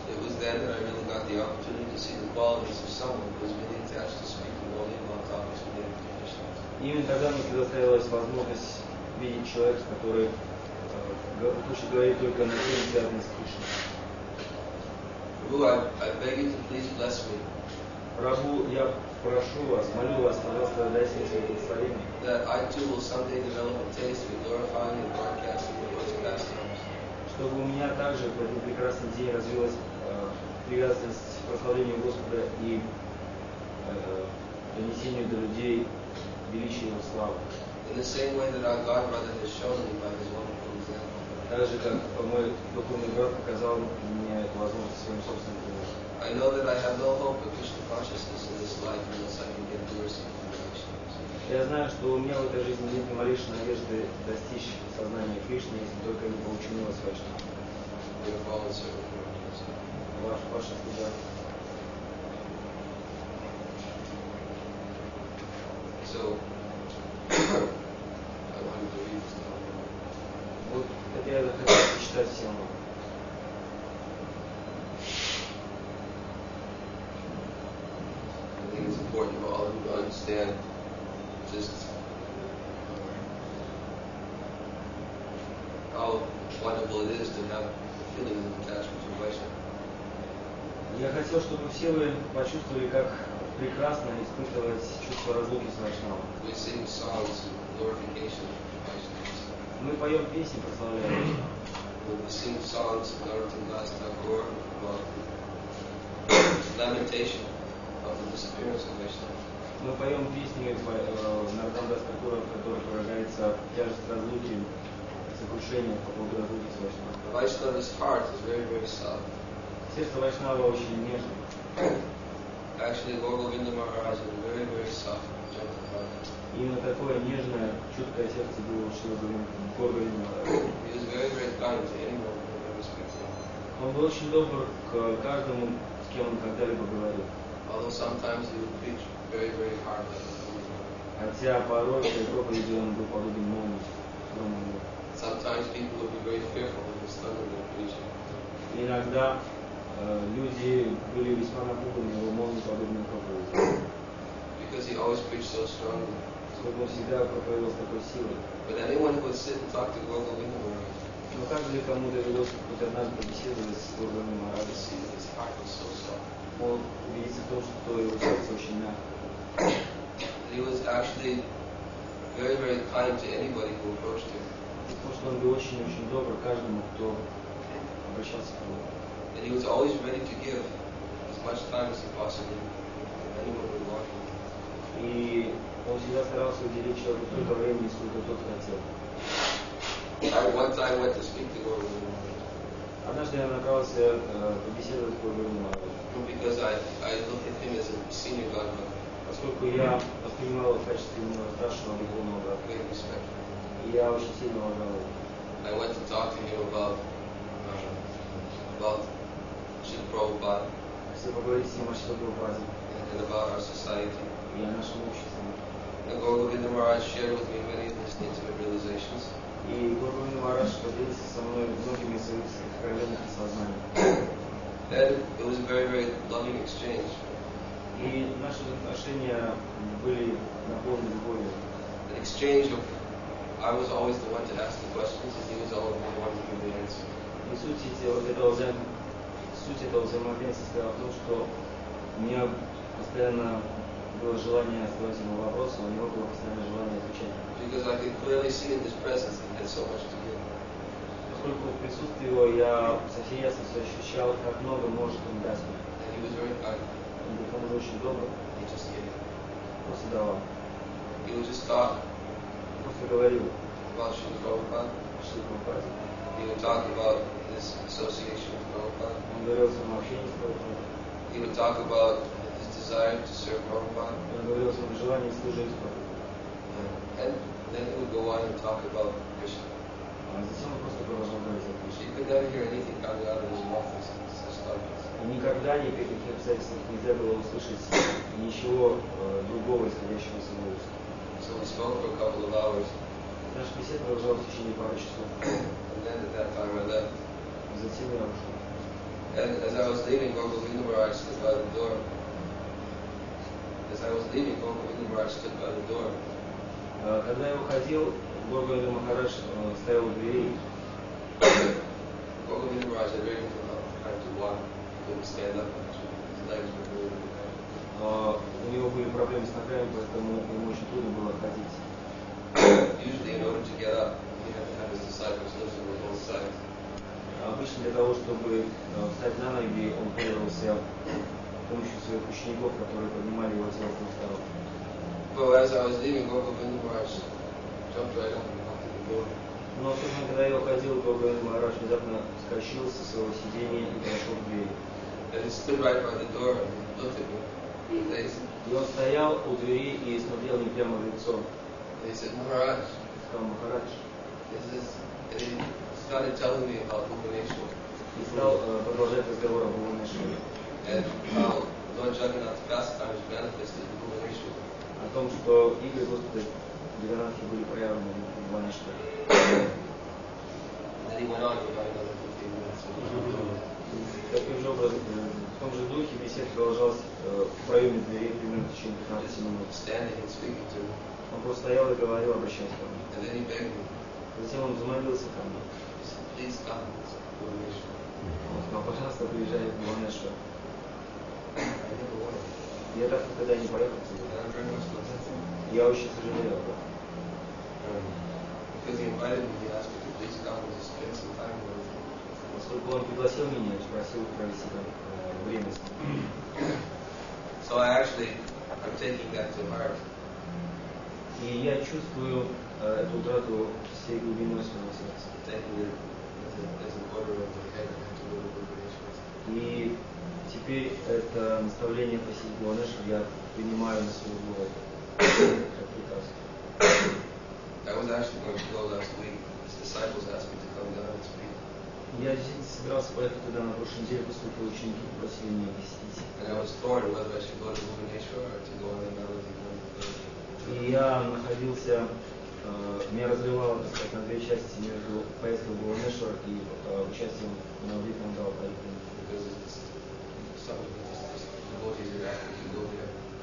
It was then that I really got the opportunity to see the qualities of someone who was really attached to speaking only about topics related to Krishna. И именно тогда мне предоставилась возможность видеть человека, который хочет говорить только на темы, связанные с Кришной. Prabhu, I beg you to please bless me. Прабху, я прошу вас, молю вас, пожалуйста, дайте мне свое благословение. That I too will someday develop a taste for glorifying and broadcasting the Lord's pastimes. Чтобы у меня также в этот прекрасный день развилась привязанность к прославлению Господа и донесению до людей величия Его славы. In the same way that our Godbrother has shown me by his wonderful example. Так же, как мой духовный брат показал мне эту возможность своим собственным примером. I know that I have no hope of Krishna consciousness in this life unless I can get mercy from the Vaishnavas. Я знаю, что у меня в этой жизни нет ни малейшей надежды достичь сознания Кришны, если только я не получу милость Вайшнава. We have fallen servant of Ваша слуга. So, I wanted to read this down. Вот это я захотел прочитать всем вам. I think it's important for all of you to understand just how wonderful it is to have a feeling of attachment to Vaishnava. Я хотел, чтобы все вы почувствовали, как прекрасно испытывать чувство разлуки с Вайшнавом. We sing songs of glorification of Vaishnavas. Мы поем песни, прославляем. We sing songs in order to bless Goura about lamentation of the disappearance of Vaishnava. Мы поем песни Наротам-дас Такура, в которых выражается тяжесть разлуки, сокрушение по поводу разлуки с Вайшнавом. Vaishnava's heart is very, very soft. Сердце Вайшнава очень нежное. Actually, Govinda Maharaja is very, very soft, gentle heart. Именно такое нежное, чуткое сердце было у Шрила Говинда Махараджа. He was very, very kind to anyone who ever spoke to him. Он был очень добр к каждому, с кем он когда-либо говорил. Although sometimes he would preach very, very hard. Хотя порой в своей проповеди он был подобен молнии. Sometimes people would be very fearful of his thunder preaching. Иногда люди были весьма напуганы его молниеподобной проповедью. Because he always preached so strongly. Поскольку он всегда проповедовал с такой силой. But anyone who would sit and talk to Govinda Maharaja, но каждый, кому довелось хоть однажды побеседовать с Говиндой Махараджем, his heart was so soft. он убедится в том, что его сердце очень мягкое. He was actually very, very kind to anybody who approached him. Потому что он был очень-очень добр каждому, кто обращался к нему. And he was always ready to give as much time as he possibly could, anyone who wanted. И он всегда старался уделить человеку столько времени, сколько тот хотел. I one time went to speak to Govinda. Однажды я направился побеседовать с Говиндой Махараджем. Because I looked at him as a senior godmother. Поскольку я воспринимал его в качестве старшего духовного брата. Great respect. И я очень сильно уважал его. I went to talk to him about Srila Prabhupada Если поговорить с ним о Шриле Прабхупаде and about our society. и о нашем обществе. And Govinda Maharaj shared with me many of his intimate realizations. И Говинда Махарадж поделился со мной многими из своих сокровенных осознаний. And it was a very, very loving exchange. И наши отношения были наполнены любовью. An exchange of, I was always the one to ask the questions, and he was always the one to give the answer. И суть этого взаимообмена состояла в том, что у меня постоянно было желание задавать ему вопросы, а у него было постоянное желание отвечать. Because I could clearly see in his presence that he had so much to give. Поскольку в присутствии его я со всей ясностью ощущал, как много может он дать мне. And he was very kind. Он был к тому же очень добрый, He just gave. просто давал. He would just talk Просто говорил about Srila Prabhupada. о Шриле Прабхупаде. He would talk about his association with Prabhupada. Он говорил о своем общении с Прабхупадой. He would talk about his desire to serve Prabhupada. Он говорил о своем желании служить Прабхупаде. And then he would go on and talk about Krishna. А затем он просто продолжал говорить о Кришне. You could never hear anything coming out of his mouth as such topics. И никогда ни при каких обстоятельствах нельзя было услышать ничего другого, исходящего с его уст. So we spoke for a couple of hours, Наша беседа продолжалась в течение пары часов. and then at that time I left. Затем я ушел. And as I was leaving, Govinda Maharaj stood by the door. As I was leaving, Govinda Maharaj stood by the door. Когда я уходил, Говинда Махарадж стоял у дверей. Govinda Maharaj had very difficult time to walk. He couldn't stand up. His legs were really, really bad. У него были проблемы с ногами, поэтому ему очень трудно было ходить. Usually, in order to get up, he had to have his disciples lift him on both sides. Обычно для того, чтобы встать на ноги, он пользовался помощью своих учеников, которые поднимали его тело с двух сторон. But as I was leaving, Govinda Maharaj jumped right up and walked to the door. Но в тот момент, когда я уходил, Говинда Махарадж внезапно вскочил со своего сидения и подошел к двери. And he stood right by the door and he looked at me. И он стоял у двери и смотрел мне прямо в лицо. And he said, Maharaj, Сказал: Махарадж. and he started telling me about Bhubaneswar. И стал продолжать разговор об Бхуванешваре. And how Lord Jagannath's pastimes manifested in Bhubaneswar. О том, что игры Господа Джаганнатхи были проявлены в Бхуванешваре. And then he went on for about another 15 minutes. Таким же образом, в том же духе беседа продолжалась в проеме дверей примерно в течение 15 минут. Standing and speaking to me. Он просто стоял и говорил, обращаясь ко мне. And then he begged me, Затем он взмолился ко мне. he said, please come to Bhubaneswar. Он сказал: пожалуйста, приезжай в Бхуванешвар. I never wanted. Я так никогда не поехал And туда. I'm very much lamenting. Я очень сожалею об этом. A Because he invited me, he asked me to please come and just spend some time with him. Поскольку он пригласил меня, просил провести там время с ним. So I'm taking that to heart. И я чувствую эту утрату всей глубиной своего сердца. Taking it as an order of the head to go to Govinda. И теперь это наставление посетить Гуанеша я принимаю на свою голову как приказ. I was actually going to go last week. His disciples asked me to come down and speak. Я собирался поехать туда на прошлой неделе, поскольку ученики попросили меня посетить. And I was torn whether I should go to Govinda or to go on the melody. И я находился, меня разрывало, так сказать, на две части между поездкой в Гуанешвар и участием на Витном Галпаре.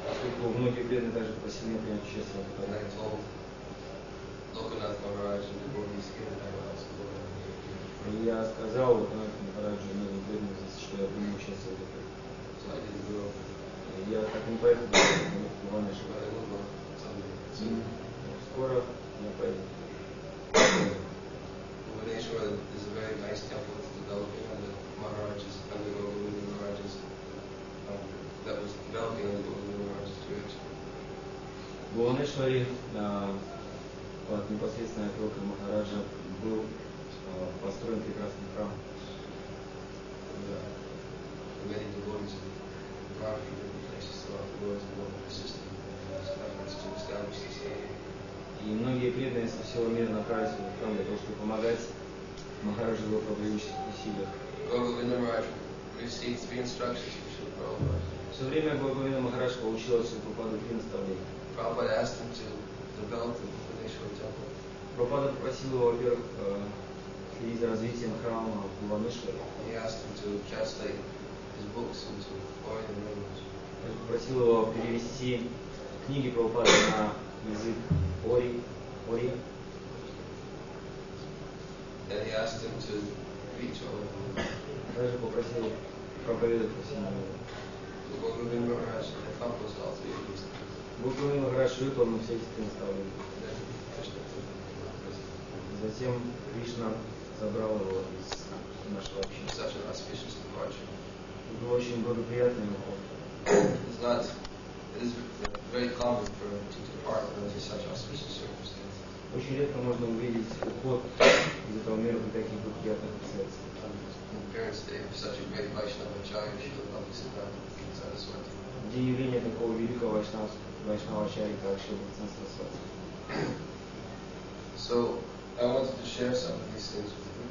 Поскольку многие преданные также просили меня принять участие в этом. И я сказал Maharaja, многим преданным здесь, что я приму участие в этом. Я так не поехал в Гуанешвар. Скоро я поеду. Govinda is a very nice temple that's developing under Maharajas, under Govinda Maharajas, that was developing under Govinda Maharajas direction. В Гуанешваре под непосредственной опекой Махараджа был построен прекрасный храм. Many devotees are from different places throughout the world to work with the system. И многие преданные со всего мира направились в этот храм для того, чтобы помогать Махараджу в его проблематических усилиях. Govinda Maharaj received 3 instructions from Srila Prabhupada. В свое время Govinda Maharaj получил от Прабхупады 3 наставления. Prabhupada asked him to develop the Bhubaneswar temple. Прабхупада попросил его, во-первых, следить за развитием храма в Бхуванешваре. He asked him to translate his books into foreign language. Попросил его перевести книги Прабхупады на язык Ори. And he asked him to preach all of them. Также попросил проповедовать по всему миру. Govinda Maharaj accomplished all 3 of these things. Govinda Maharaj выполнил все эти 3 наставления. Затем Кришна забрал его из нашего общения. Such an auspicious departure. Это был очень благоприятный уход. It is very common for to depart under such auspicious circumstances. Очень редко можно увидеть уход из этого мира при таких благоприятных обстоятельствах. В день явления такого великого Вайшнава-ачарьи, как Шрила Бхактивинода Сарасвати. So I wanted to share some of these things with you.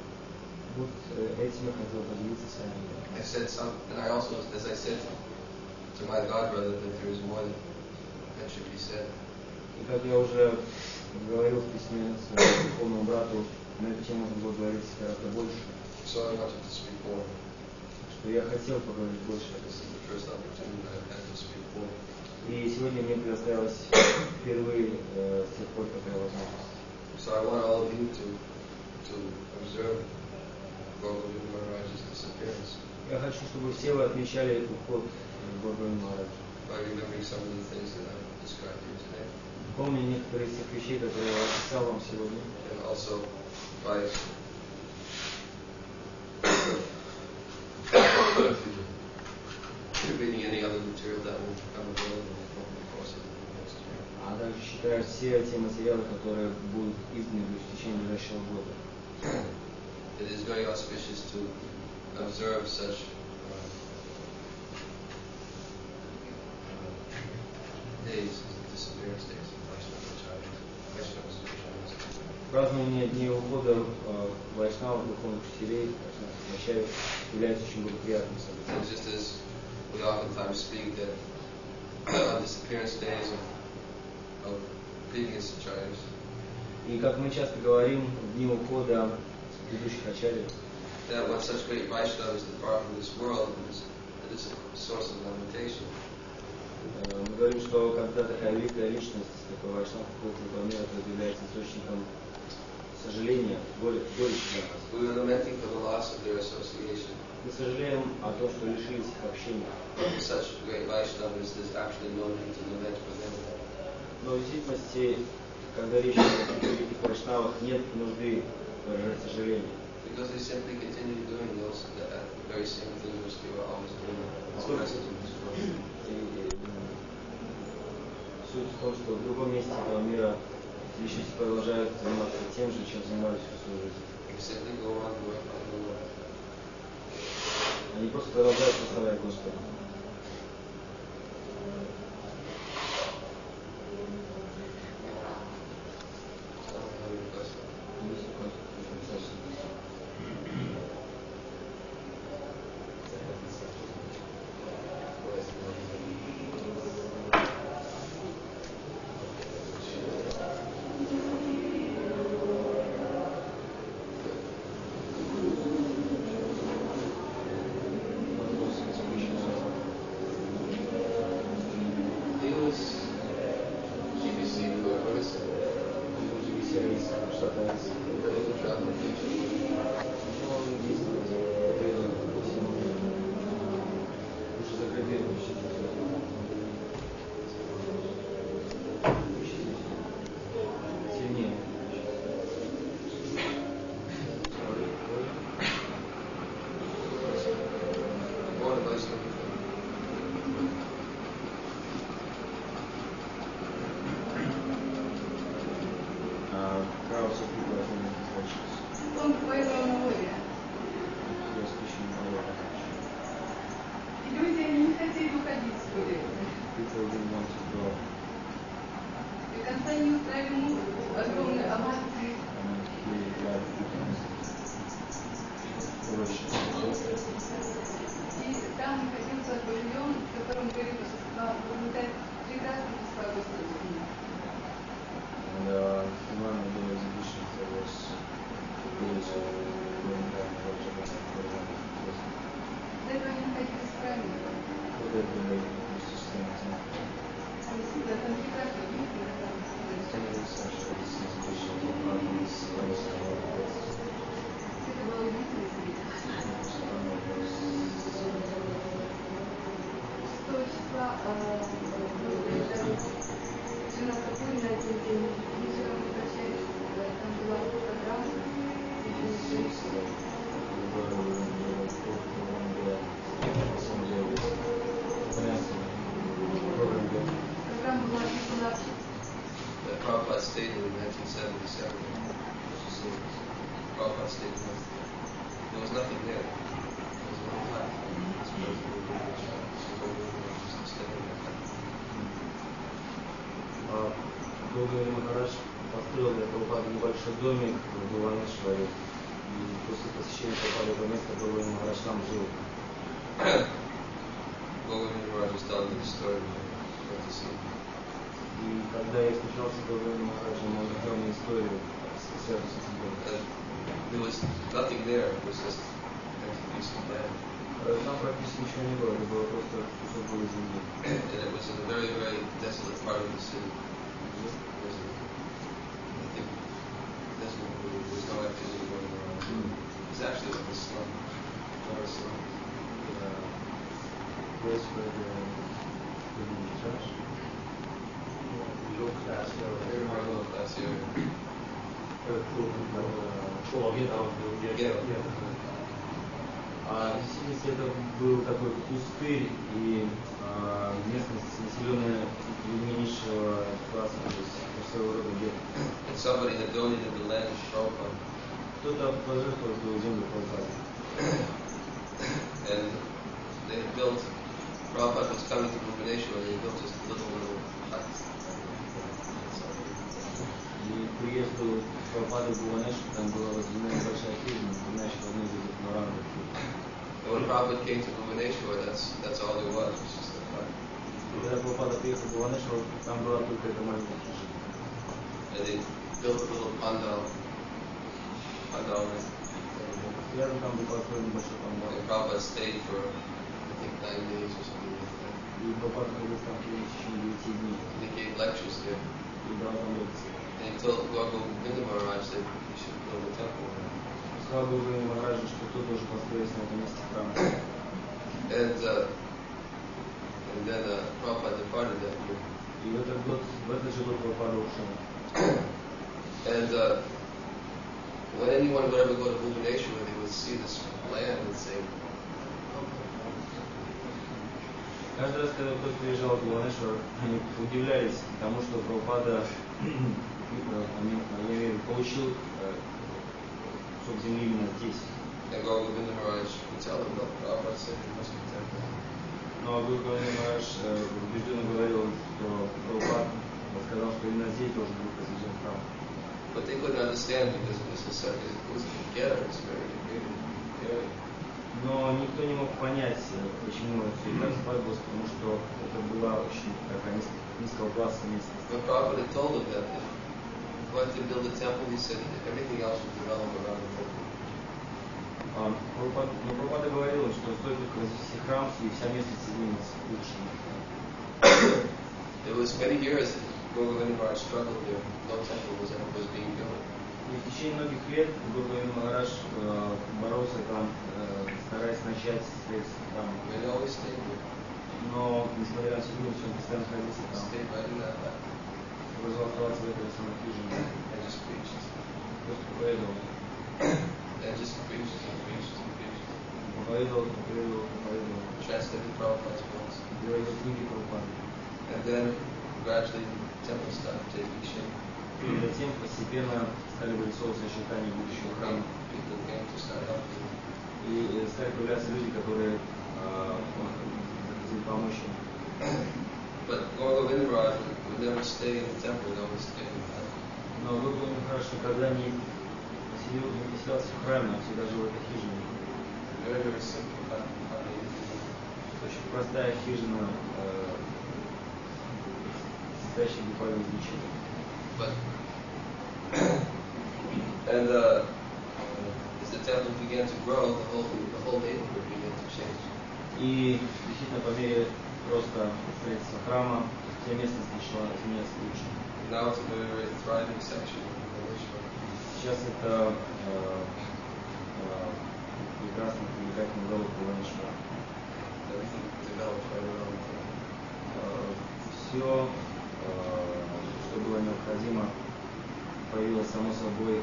Вот этим я хотел поделиться с вами. I said some, and I also, as I said to my godbrother, that there is more that should be said. И как я уже говорил в письме своему духовному брату, на эту тему можно было говорить гораздо больше. So I wanted to speak more. Что я хотел поговорить больше. This is the first opportunity that I've had to speak more. И сегодня мне предоставилось впервые с тех пор такая возможность. So I want all of you to observe Govinda Maharaj's disappearance. Я хочу, чтобы все вы отмечали уход Govinda Maharaja. By remembering some of the things that I've described here today. Помню некоторые из тех вещей, которые я описал вам сегодня. And also by reading any other material that will become available over the course of the next year. А также считаю все те материалы, которые будут изданы в течение ближайшего года. It is very auspicious to observe such days, disappearance days of Vaishnavas. Празднование дней ухода Вайшнавов, духовных учителей, означает, является очень благоприятным событием. Just as we oftentimes speak that on disappearance days of previous acharyas, И как мы часто говорим, в дни ухода предыдущих ачарьев, that when such great Vaishnavas depart from this world, it is a source of lamentation. Мы говорим, что когда такая великая личность, такой Вайшнав уходит из этого мира, это является источником сожаления, горечи для нас. We are lamenting for the loss of their association. Мы сожалеем о том, что лишились их общения. Such great Vaishnavas, there's actually no need to lament for them. Но в действительности когда речь идет о великих вайшнавах, нет нужды выражать сожаление. Because they simply continue doing those the very same things which they were always doing. Суть в том, что в другом месте этого мира личности продолжают заниматься тем же, чем занимались всю свою жизнь. They simply go on glorifying the Lord. Они просто продолжают прославлять Господа. Prabhupada stayed in 1977. Prabhupada stayed in 1977. There was nothing there. There was no platform. Гоvinda Maharaja построил для Прабхупады небольшой домик в Бхуванешваре. И после посещения Прабхупады этого места Гоvinda Maharaja там жил. Govinda Maharaja was telling the story of the scene. И когда я встречался с Govinda Maharaja, он рассказал мне историю, связанную с этим домом. There was nothing there. It was just an empty piece of land. Там практически ничего не было, это было просто кусок голой земли. And it was in a very, very desolate part of the city. There's no activity going on. It's actually like a slum. Or a slum. Place where the church, low class area. Very low class area. Действительно, это был такой пустырь и местность, населенная людьми низшего класса, то есть своего рода гетто. And somebody had donated the land to Prabhupada. Кто-то пожертвовал свою землю Прабхупаде. And they had built, Prabhupada was coming to Bhubaneswar, and they built just a little hut. И к приезду Прабхупады в Бхуванешвар там была возведена небольшая хижина, напоминающая одну из этих мраморных. And when Prabhupada came to Bhubaneswar, that's all there was just a hut. Когда Прабхупада приехал в Бхуванешвар, там была только эта маленькая хижина. And they built a little pandal. Рядом там был построен небольшой пандал. And Prabhupada stayed for, I think, 9 days or something like that. И Прабхупада был там в течение 9 дней. And he gave lectures there. И дал там лекции. And he told Govinda Maharaja that he should build a temple. Сказал Гоvinda Maharaja, что тот должен построить на этом месте храм. And then Prabhupada departed that year. И в этот же год Прабхупада ушел. And when anyone would ever go to Bhubaneswar, they would see this land and say, Каждый раз, когда кто-то приезжал в Бхуванешвар, они удивлялись тому, что Прабхупада получил кусок земли именно здесь. and Govinda Maharaj would tell them, no, Prabhupada said there must be temple. Но Гуру Махарадж убежденно говорил, что Прабхупад сказал, что именно здесь должен быть возведен храм. But they couldn't understand because it was together, it's very degraded area. Но никто не мог понять, почему все так складывалось, потому что это была очень такая низкого класса местность. But Prabhupada told them that if you want to build a temple, he said everything else will develop around the temple. Но Прабхупада говорил, что стоит только возвести храм, и вся местность изменится к лучшему. It was many years that Govinda Maharaj struggled there. No temple was being built. И в течение многих лет Гуру Махарадж боролся там, стараясь начать строительство храма. And he always stayed there. Но, несмотря на всю трудность, он постоянно находился там. Stayed right in that back. Продолжал оставаться в этой самой хижине. And just preached. Просто проповедовал. And just preached and preached and preached. Проповедовал. Translated Prabhupada's books. Говорил книги Прабхупады. And then gradually the temple started taking shape. И затем постепенно стали вырисовываться очертания будущего храма. People came to start helping. И стали появляться люди, которые захотели помочь им. But Govinda Maharaj would never stay in the temple, he always stayed in the temple. Но Гуру Махарадж никогда не поселялся в храме, а всегда жил в этой хижине. Very, very simple, Очень простая хижина, состоящая буквально из ничего. But and as the temple began to grow, the whole neighborhood began to change. И действительно по мере роста строительства храма, вся местность начала изменяться лучше. Now it's a very, very thriving section of Bhubaneswar. Сейчас это прекрасный, привлекательный город Бхуванешвар. Everything developed right around the temple. Все, что было необходимо, появилось само собой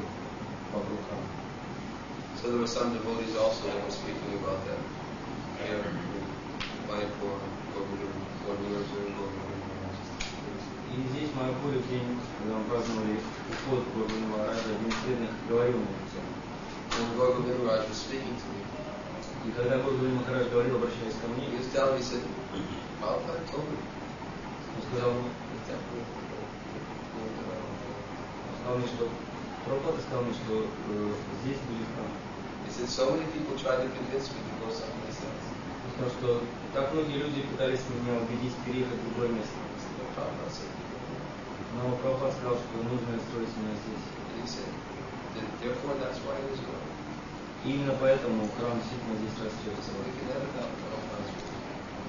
вокруг храма. So there were some devotees also that were speaking about that. Here, Mayapura, Goura. И здесь, в Майапуре, в день, когда мы праздновали уход Гуру Махараджа, один из преданных говорил на эту тему. When Govinda Maharaj was speaking to me, И когда Гуру Махарадж говорил, обращаясь ко мне, he was telling me, he said, Prabhupada told me, он сказал the temple will develop. мне, что Прабхупада сказал мне, что здесь будет храм. He said, so many people tried to convince me to go someplace else. Он сказал, что так многие люди пытались меня убедить переехать в другое место. But Prabhupada said, Но Прабхупада сказал, что нужно строить меня здесь. and he said, therefore that's why it is growing. И именно поэтому храм действительно здесь растет. So we can never doubt Prabhupada's word.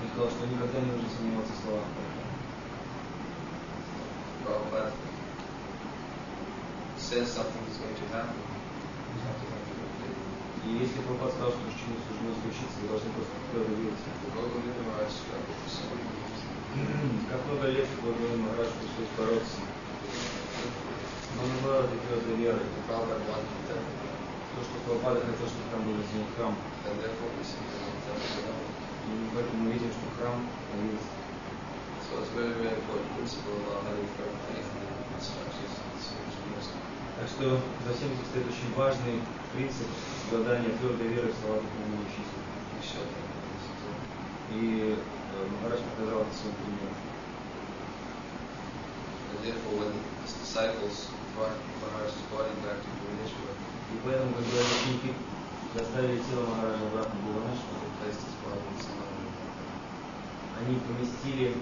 Он сказал, что никогда не нужно сомневаться в словах. Prabhupada says something is going to happen. You have to have faith. И если Прабхупада сказал, что чему суждено случиться, вы должны просто твердо верить. Govinda Maharaj struggled for so many years. Как много лет Гуру Махарадж пришлось бороться. Но он была этой твердой верой. Prabhupada wanted the temple, То, что Прабхупада хотел, чтобы там был возведен храм. and therefore we see the temple develop. И поэтому мы видим, что храм появился. So it's a very, very important principle about having firm faith in the instructions of the spiritual master. Так что за всем этим стоит очень важный принцип обладания твердой веры в слова духовного учителя. We show that in this example. И Махарадж показал это своим примером. And therefore, when his disciples brought Maharaj's body back to Bhubaneswar, И поэтому, когда ученики доставили тело Махараджа обратно в Бхуванешвар, they placed his body in Samadhi. они поместили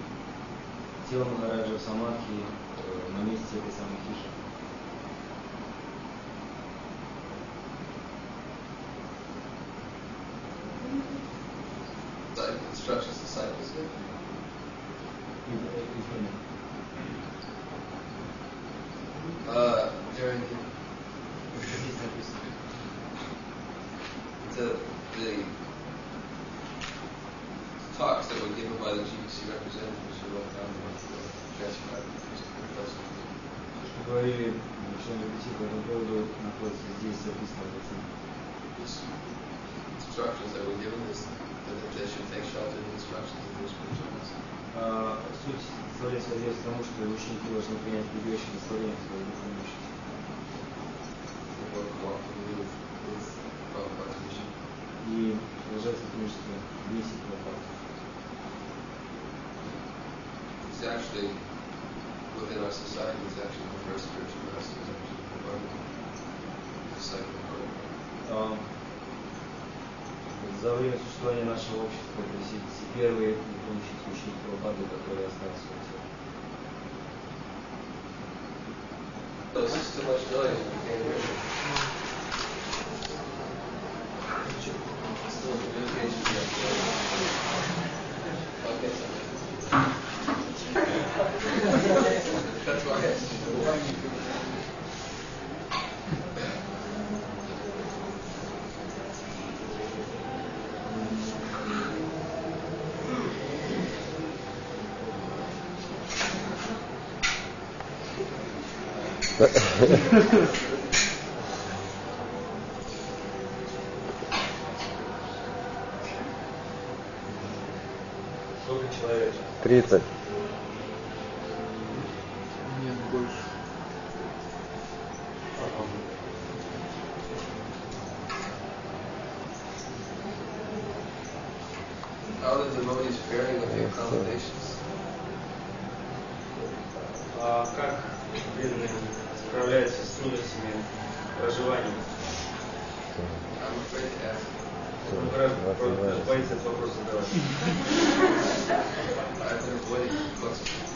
тело Махараджа в Самадхи на месте этой самой хижины. Instructions disciples did. During Здесь написано. the talks that were given by the GBC representatives who wrote down the transcribed Что говорили Решение библиотеки по этому поводу находится здесь записано в документе. Instructions that were given is that they should take shelter in the instructions of the spiritual master. Суть наставления соответствует тому, что ученики должны принять прибежище наставления своего духовного учителя. И продолжать сотрудничество вместе с Прабхупадой. It's actually within our society. It's actually the first spiritual master. It's actually the second program. За время существования нашего общества это первый духовный ученик Прабхупады, который остался в теле. This is too much noise. We can't hear you. Still communication. Okay. That's why I asked you. Сколько человек? 30. Нет, больше. How are the devotees faring with the accommodations? Как преданные справляются с трудностями проживания? I'm afraid to ask. Даже боится этот вопрос задавать. I've been avoiding questions.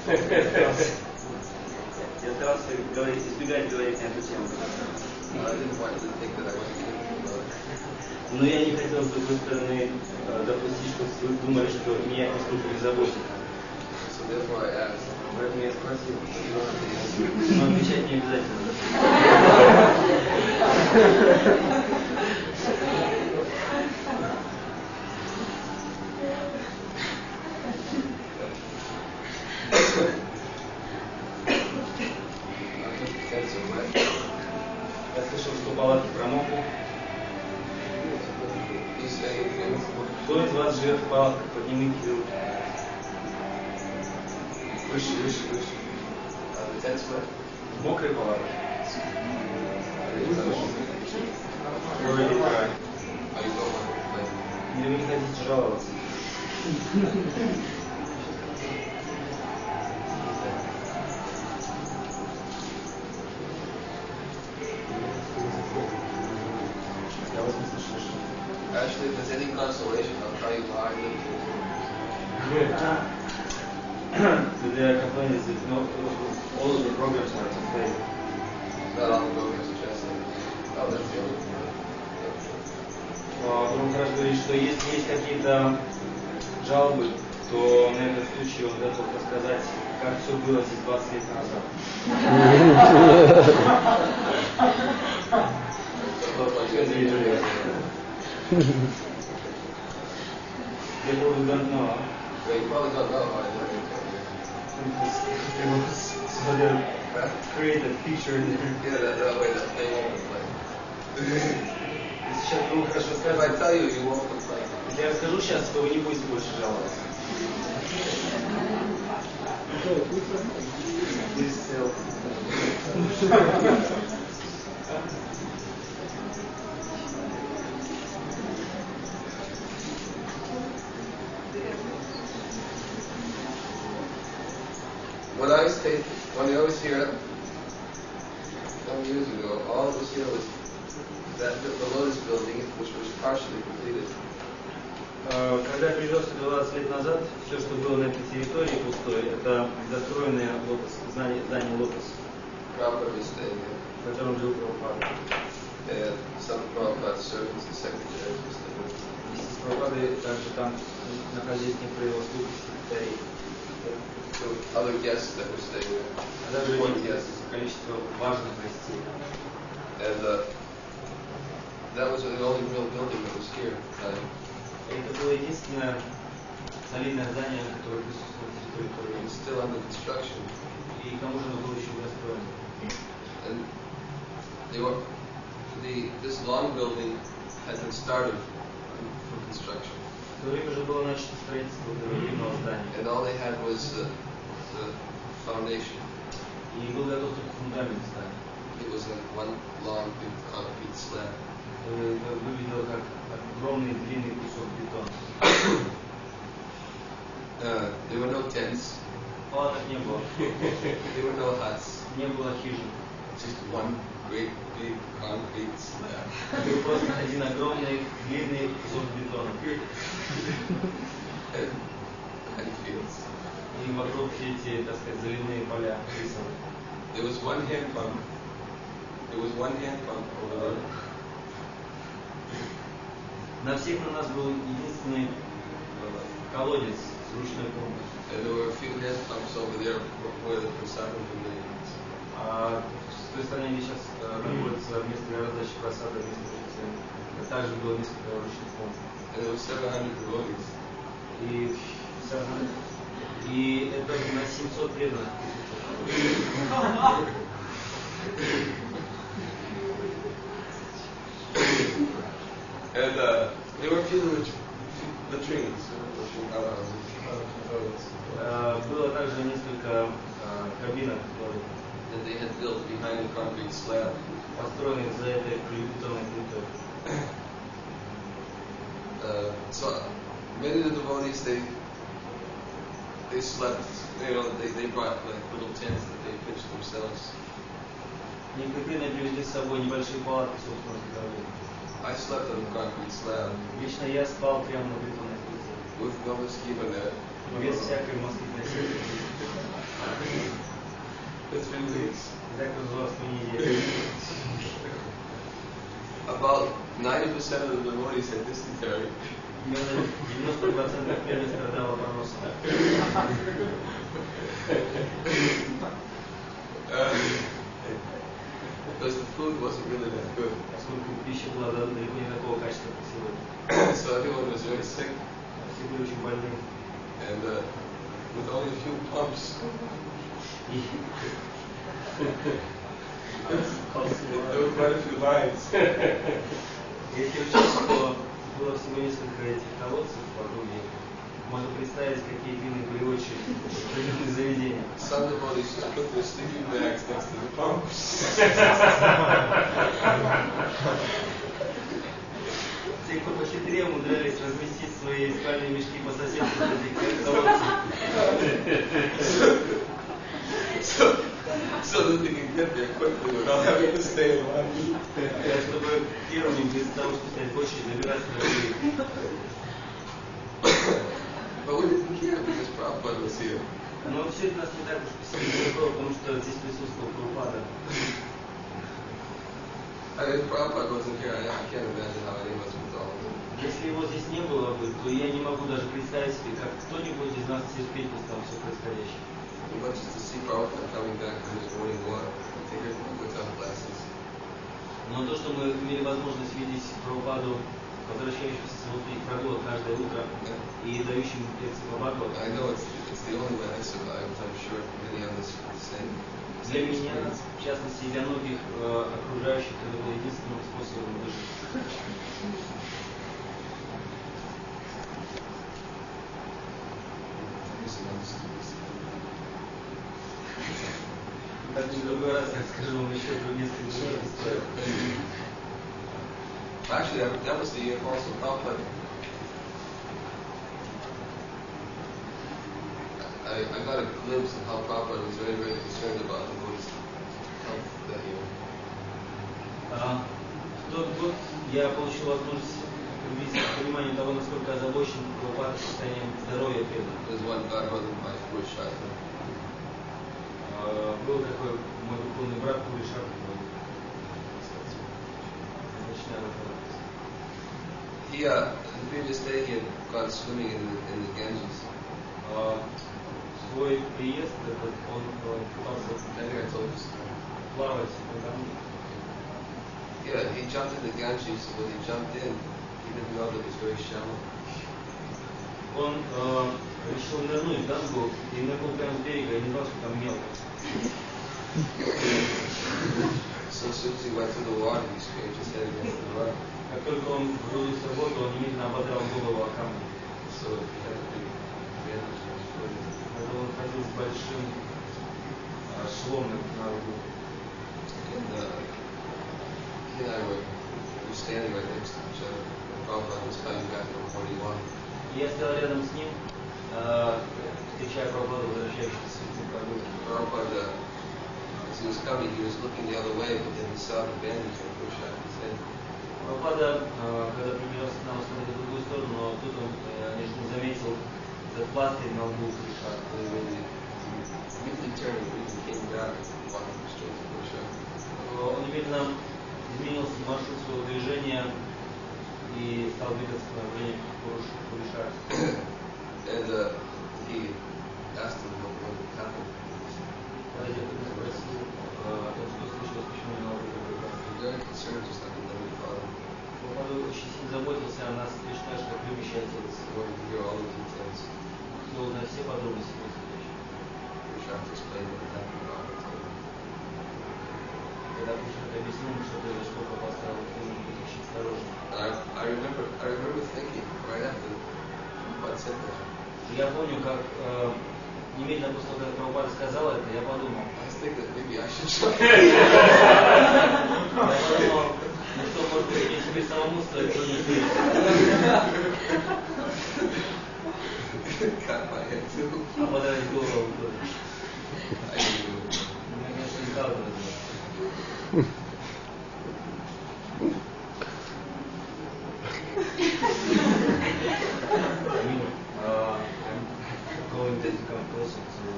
Я старался избегать говорить на эту тему. I didn't want you to think that I wasn't thinking about it. Но я не хотел, с другой стороны, допустить, что вы думали, что меня это нисколько не заботит. So therefore I asked. Поэтому я спросил. Но отвечать не обязательно. Я слышал, что палатки промокли. Кто из вас живет в палатках? Поднимите руки. Выше. Мокрые палатки. Или вы не хотите жаловаться? Я вас не слышу. Actually, if there's any consolation, I'll tell you why I live here. The company is all of the programs are to play. Not all the programs are translated. Oh, that's the only one. Maharaja говорит, что если есть какие-то жалобы, то на этот случай он готов рассказать, как все было здесь 20 лет назад. They probably don't know. Well, you probably don't know how I live here. So they create a picture there. Yeah, that way that they won't complain. Сейчас вы хорошо If I сказали. tell you, you won't complain. Если я расскажу сейчас, то вы не будете больше жаловаться. Please tell. When I was here some years ago, all that was here was that the Lotus building, which was partially completed. Когда я приезжал сюда 20 лет назад, все, что было на этой территории пустой, это достроенное здание Лотос, Prabhupada was staying here. в котором жил Прабхупада. And some Prabhupada's servants and secretaries were staying here. Вместе с Прабхупадой также там находились некоторые его слуги, секретари. So other guests that were staying there. А также количество важных гостей. And that was the only real building that was here. Это было единственное солидное здание, которое присутствовало на территории. It's still under construction. И к тому же оно было еще достроено. And this long building had been started for construction. В то время уже было начато строительство древнего здания. And all they had was the foundation. И был готов только фундамент здания. It was like one long big concrete slab. Выглядело как огромный длинный кусок бетона. There were no tents. Палаток не было. There were no huts. Не было хижин. Just one great big concrete slab. Был просто один огромный длинный кусок бетона. And fields. И вокруг все эти, так сказать, заливные поля рисовые. There was one hand pump. There was one hand pump over there. На всех на нас был единственный колодец с ручной помпой. And there were a few hand pumps over there where the Prasadam remains. А с той стороны, где сейчас находится место для раздачи просада, место причисления, также было несколько ручных помп. And there were 700 devotees. И это на 700 преданных. And there were a few latrines. Было также несколько кабинок, That they had built behind the concrete slab. построенных за этой бетонной плитой. So many of the devotees they slept. They brought like little tents that they pitched themselves. Некоторые привезли с собой небольшие палатки собственного изготовления. I slept on the concrete slab Лично я спал прямо на бетонной плите. with no mosquito net. Без всякой москитной сети. For 3 weeks. Так называлась неделя. About 90% of the devotees had dysentery. 90% преданных страдало поносом. Because the food wasn't really that good. Поскольку пища была далеко не такого качества, как сегодня. So everyone was very sick. Все были очень больны. And with only a few pumps. There were quite a few lines. Если учесть, что было всего несколько этих колодцев в округе, можно представить, какие длинные были очереди в определенные заведения. Some devotees just put their sleeping bags next to the pumps. Те, кто похитрее, умудрялись разместить свои спальные мешки по соседству с этих колодцев. So that they can get there quickly without having to stay in line. Чтобы первыми, без того, чтобы стоять в очереди, добираться до людей. But we didn't care because Prabhupada was here. Но все это нас не так уж беспокоило, потому что здесь присутствовал Прабхупада. I mean, if Prabhupada wasn't here, I can't imagine how any of us would all do. Если его здесь не было бы, то я не могу даже представить себе, как кто-нибудь из нас терпеть бы стал все происходящее. But just to see Prabhupada coming back from his morning walk, to hear Bhagavatam classes. Но то, что мы имели возможность видеть Прабхупаду, возвращающегося с утренних прогулок каждое утро и дающим лекции по Бхагавату. I know it's the only way I survived. I'm sure many others feel the same. Для меня, в частности, и для многих окружающих, это был единственным способом выжить. Так, в другой раз я скажу вам еще несколько других историй. Actually, that was the year also Prabhupada. I got a glimpse of how Prabhupada was very, very concerned about the Buddhist health that year. В тот год я получил возможность увидеть понимание того, насколько озабочен Прабхупада состоянием здоровья преданных. There's one godmother of my Purushartha. Был такой мой духовный брат Пуришарта. He, the previous day, he had gone swimming in the Ganges. Свой приезд, он пытался I think I told you. плавать в Ганге. Yeah, he jumped in the Ganges. When he jumped in, he didn't know that it was very shallow. Он решил нырнуть в Гангу и нырнул прямо с берега и не знал, что там мелко. So as soon as he went to the water, he scraped his head against the rock. Как только он погрузился в воду, он немедленно ободрал голову о камни. So he had a big bandage on his foot. Поэтому он ходил с большим шломом на лбу. And he and I were standing right next to each other. And Prabhupada was coming back from 41. И я стоял рядом с ним, встречая Прабхупаду, возвращающегося с прогулки. Prabhupada, as he was coming, he was looking the other way, but then he saw the bandage and pushed out his head. Прабхупада, когда приближался к нам, смотрел в другую сторону, но тут он не заметил этот пластырь на лбу Криша. And he immediately turned and came back and walked straight to Push-Up. Он немедленно изменил маршрут своего движения и стал двигаться по направлению к Криша. And he asked him what happened. Подойдя к нему, спросил о том, что случилось, почему не могу He was very concerned, just like a loving father. Прабхупада очень сильно заботился о нас, точно так же, как любящий отец. He wanted to hear all the details. Хотел узнать все подробности происходящего. Push-Up explained what happened to him. Когда Криша объяснил, что произошло, Прабхупада сказал, ты нужно быть очень осторожным. I remember thinking right after Prabhupada said that. Я помню, как немедленно после того, как Прабхупада сказал это, я подумал. I was thinking that maybe I should try. Я подумал, ну что, может быть, мне теперь самому стоит что-нибудь. Got my head too. А подарить голову тоже. I knew. Я, конечно, не стал этого делать. I'm going to come closer to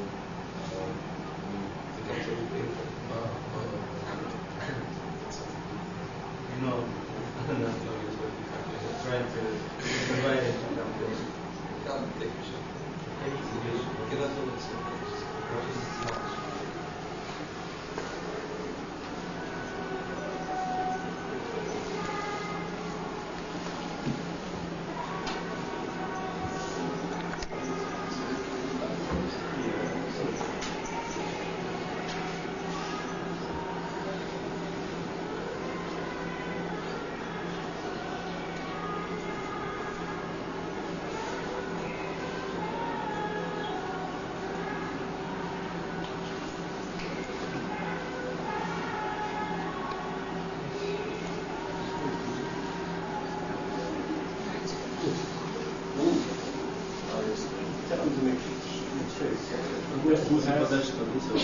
no, just trying to invite him to come closer. Come, take a shot. I need to do it. Get up a little bit. Подальше подвесил.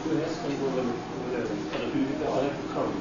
Who has control over that? Other people have to come.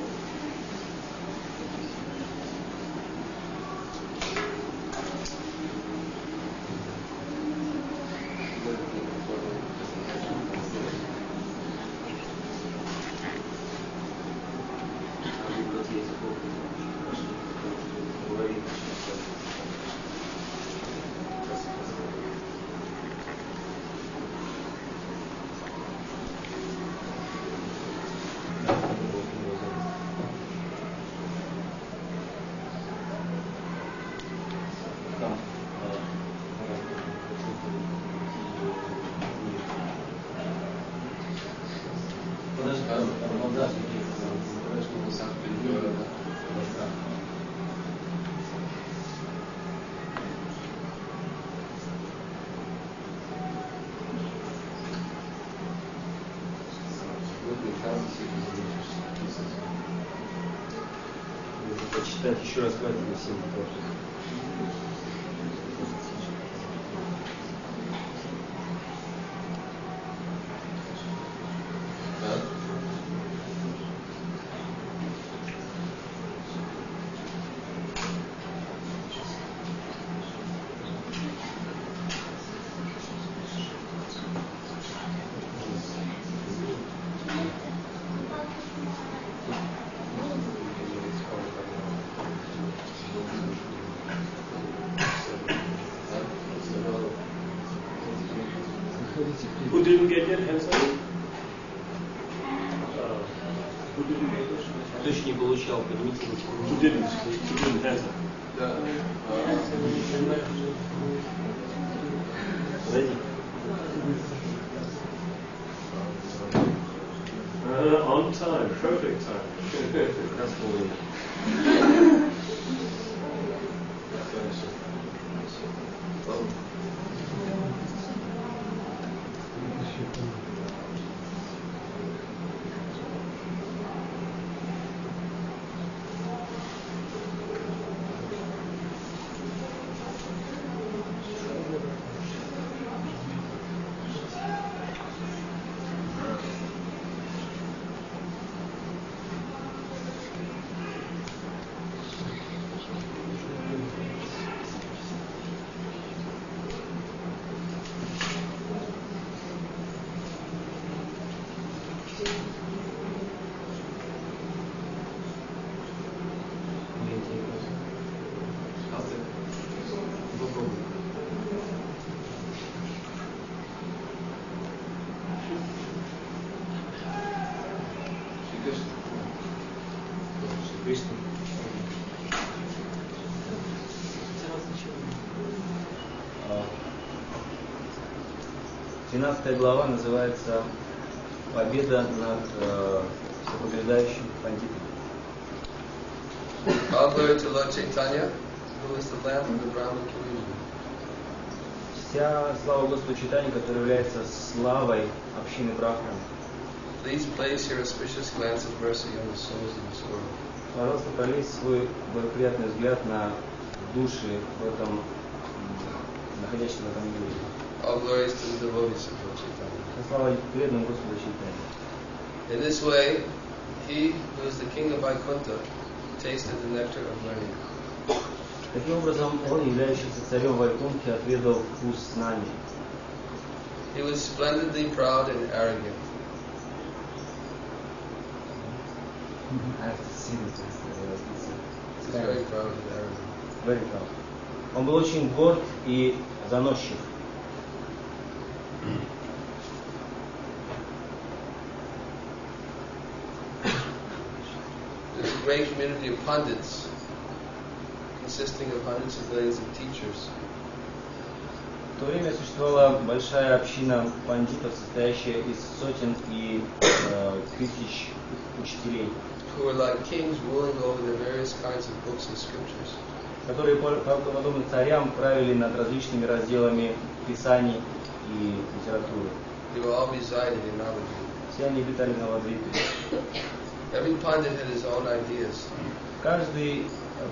Почитать еще раз внимательно всем тоже. Who didn't get it? Hands up. Who didn't get it? Кто еще не получал, поднимите руку. Who didn't? Who didn't? Hands up. Сзади. On time, perfect time. Раз половина. Кришна. 13 глава называется «Победа над всепобеждающим пандитом». All glory to Lord Chaitanya, who is the lamp of the Brahman community. Вся слава Господу Чайтанье, который является славой общины Брахман. Please place your auspicious glance of mercy on the souls of this world. Пожалуйста, пролейте свой благоприятный взгляд на души в этом, находящихся в этом мире. All glories to the devotees of Lord Chaitanya. Слава преданным Господу Чайтанье. In this way, he who is the king of Vaikuntha tasted the nectar of learning. Таким образом, он, являющийся царем Вайкунхи, отведал вкус знания. He was splendidly proud and arrogant. I have to see this. He was very proud and arrogant. Very proud. Он был очень горд и заносчив. There's a great community of pundits consisting of hundreds of millions of teachers. В то время существовала большая община пандитов, состоящая из сотен и тысяч учителей, Who were like kings ruling over the various kinds of books and scriptures. которые, подобно царям, правили над различными разделами писаний и литературы. They were all resided in Navadvip. Все они обитали на Навадвипе. Every pundit had his own ideas. Каждый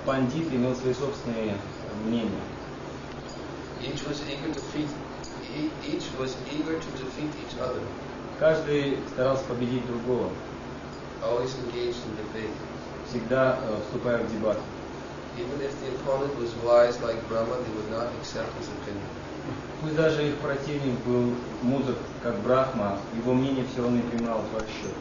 пандит имел свои собственные мнения. Each was eager to defeat each other. Каждый старался победить другого, Always engaged in debate. всегда вступая в дебаты. Even if the opponent was wise like Brahma, they would not accept his opinion. Пусть даже их противник был мудр, как Брахма, его мнение все равно не принималось в расчет.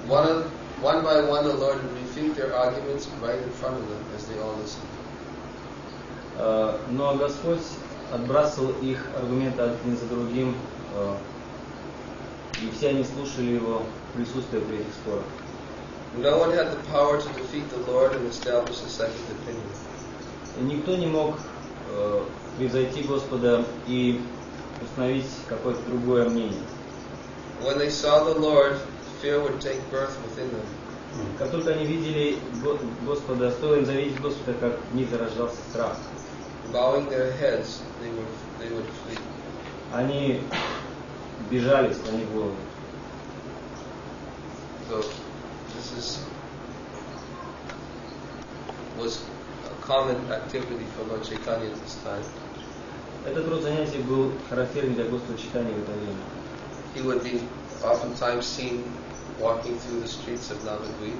One by one, the Lord would refute their arguments right in front of them as they all listened. Но Господь отбрасывал их аргументы один за другим, и все они слушали его, присутствуя при этих спорах. No one had the power to defeat the Lord and establish a second opinion. Никто не мог превзойти Господа и установить какое-то другое мнение. When they saw the Lord, fear would take birth within them. Как только они видели Господа, стоило им завидеть Господа, как в них зарождался страх. Bowing their heads, they would flee. Они бежали, склонив голову. So this was a common activity for Lord Chaitanya at this time. Этот род занятий был характерен для Господа Чайтаньи в это время. He would be oftentimes seen walking through the streets of Navadvip.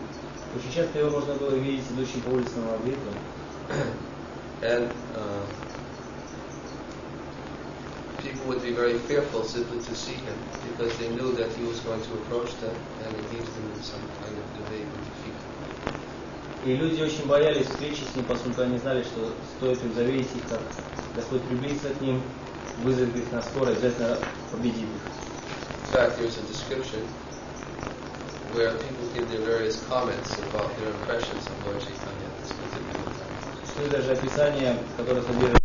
Очень часто его можно было видеть идущим по улицам Навадвипа. And people would be very fearful simply to see him because they knew that he was going to approach them and engage them in some kind of debate and defeat. И люди очень боялись встречи с ним, поскольку они знали, что стоит им завидеть их, как Господь приблизится к ним, вызовет их на спор и обязательно победит их. In fact, there's a description where people give their various comments about their impressions of Lord Chaitanya at this particular time. Существует даже описание, которое содержит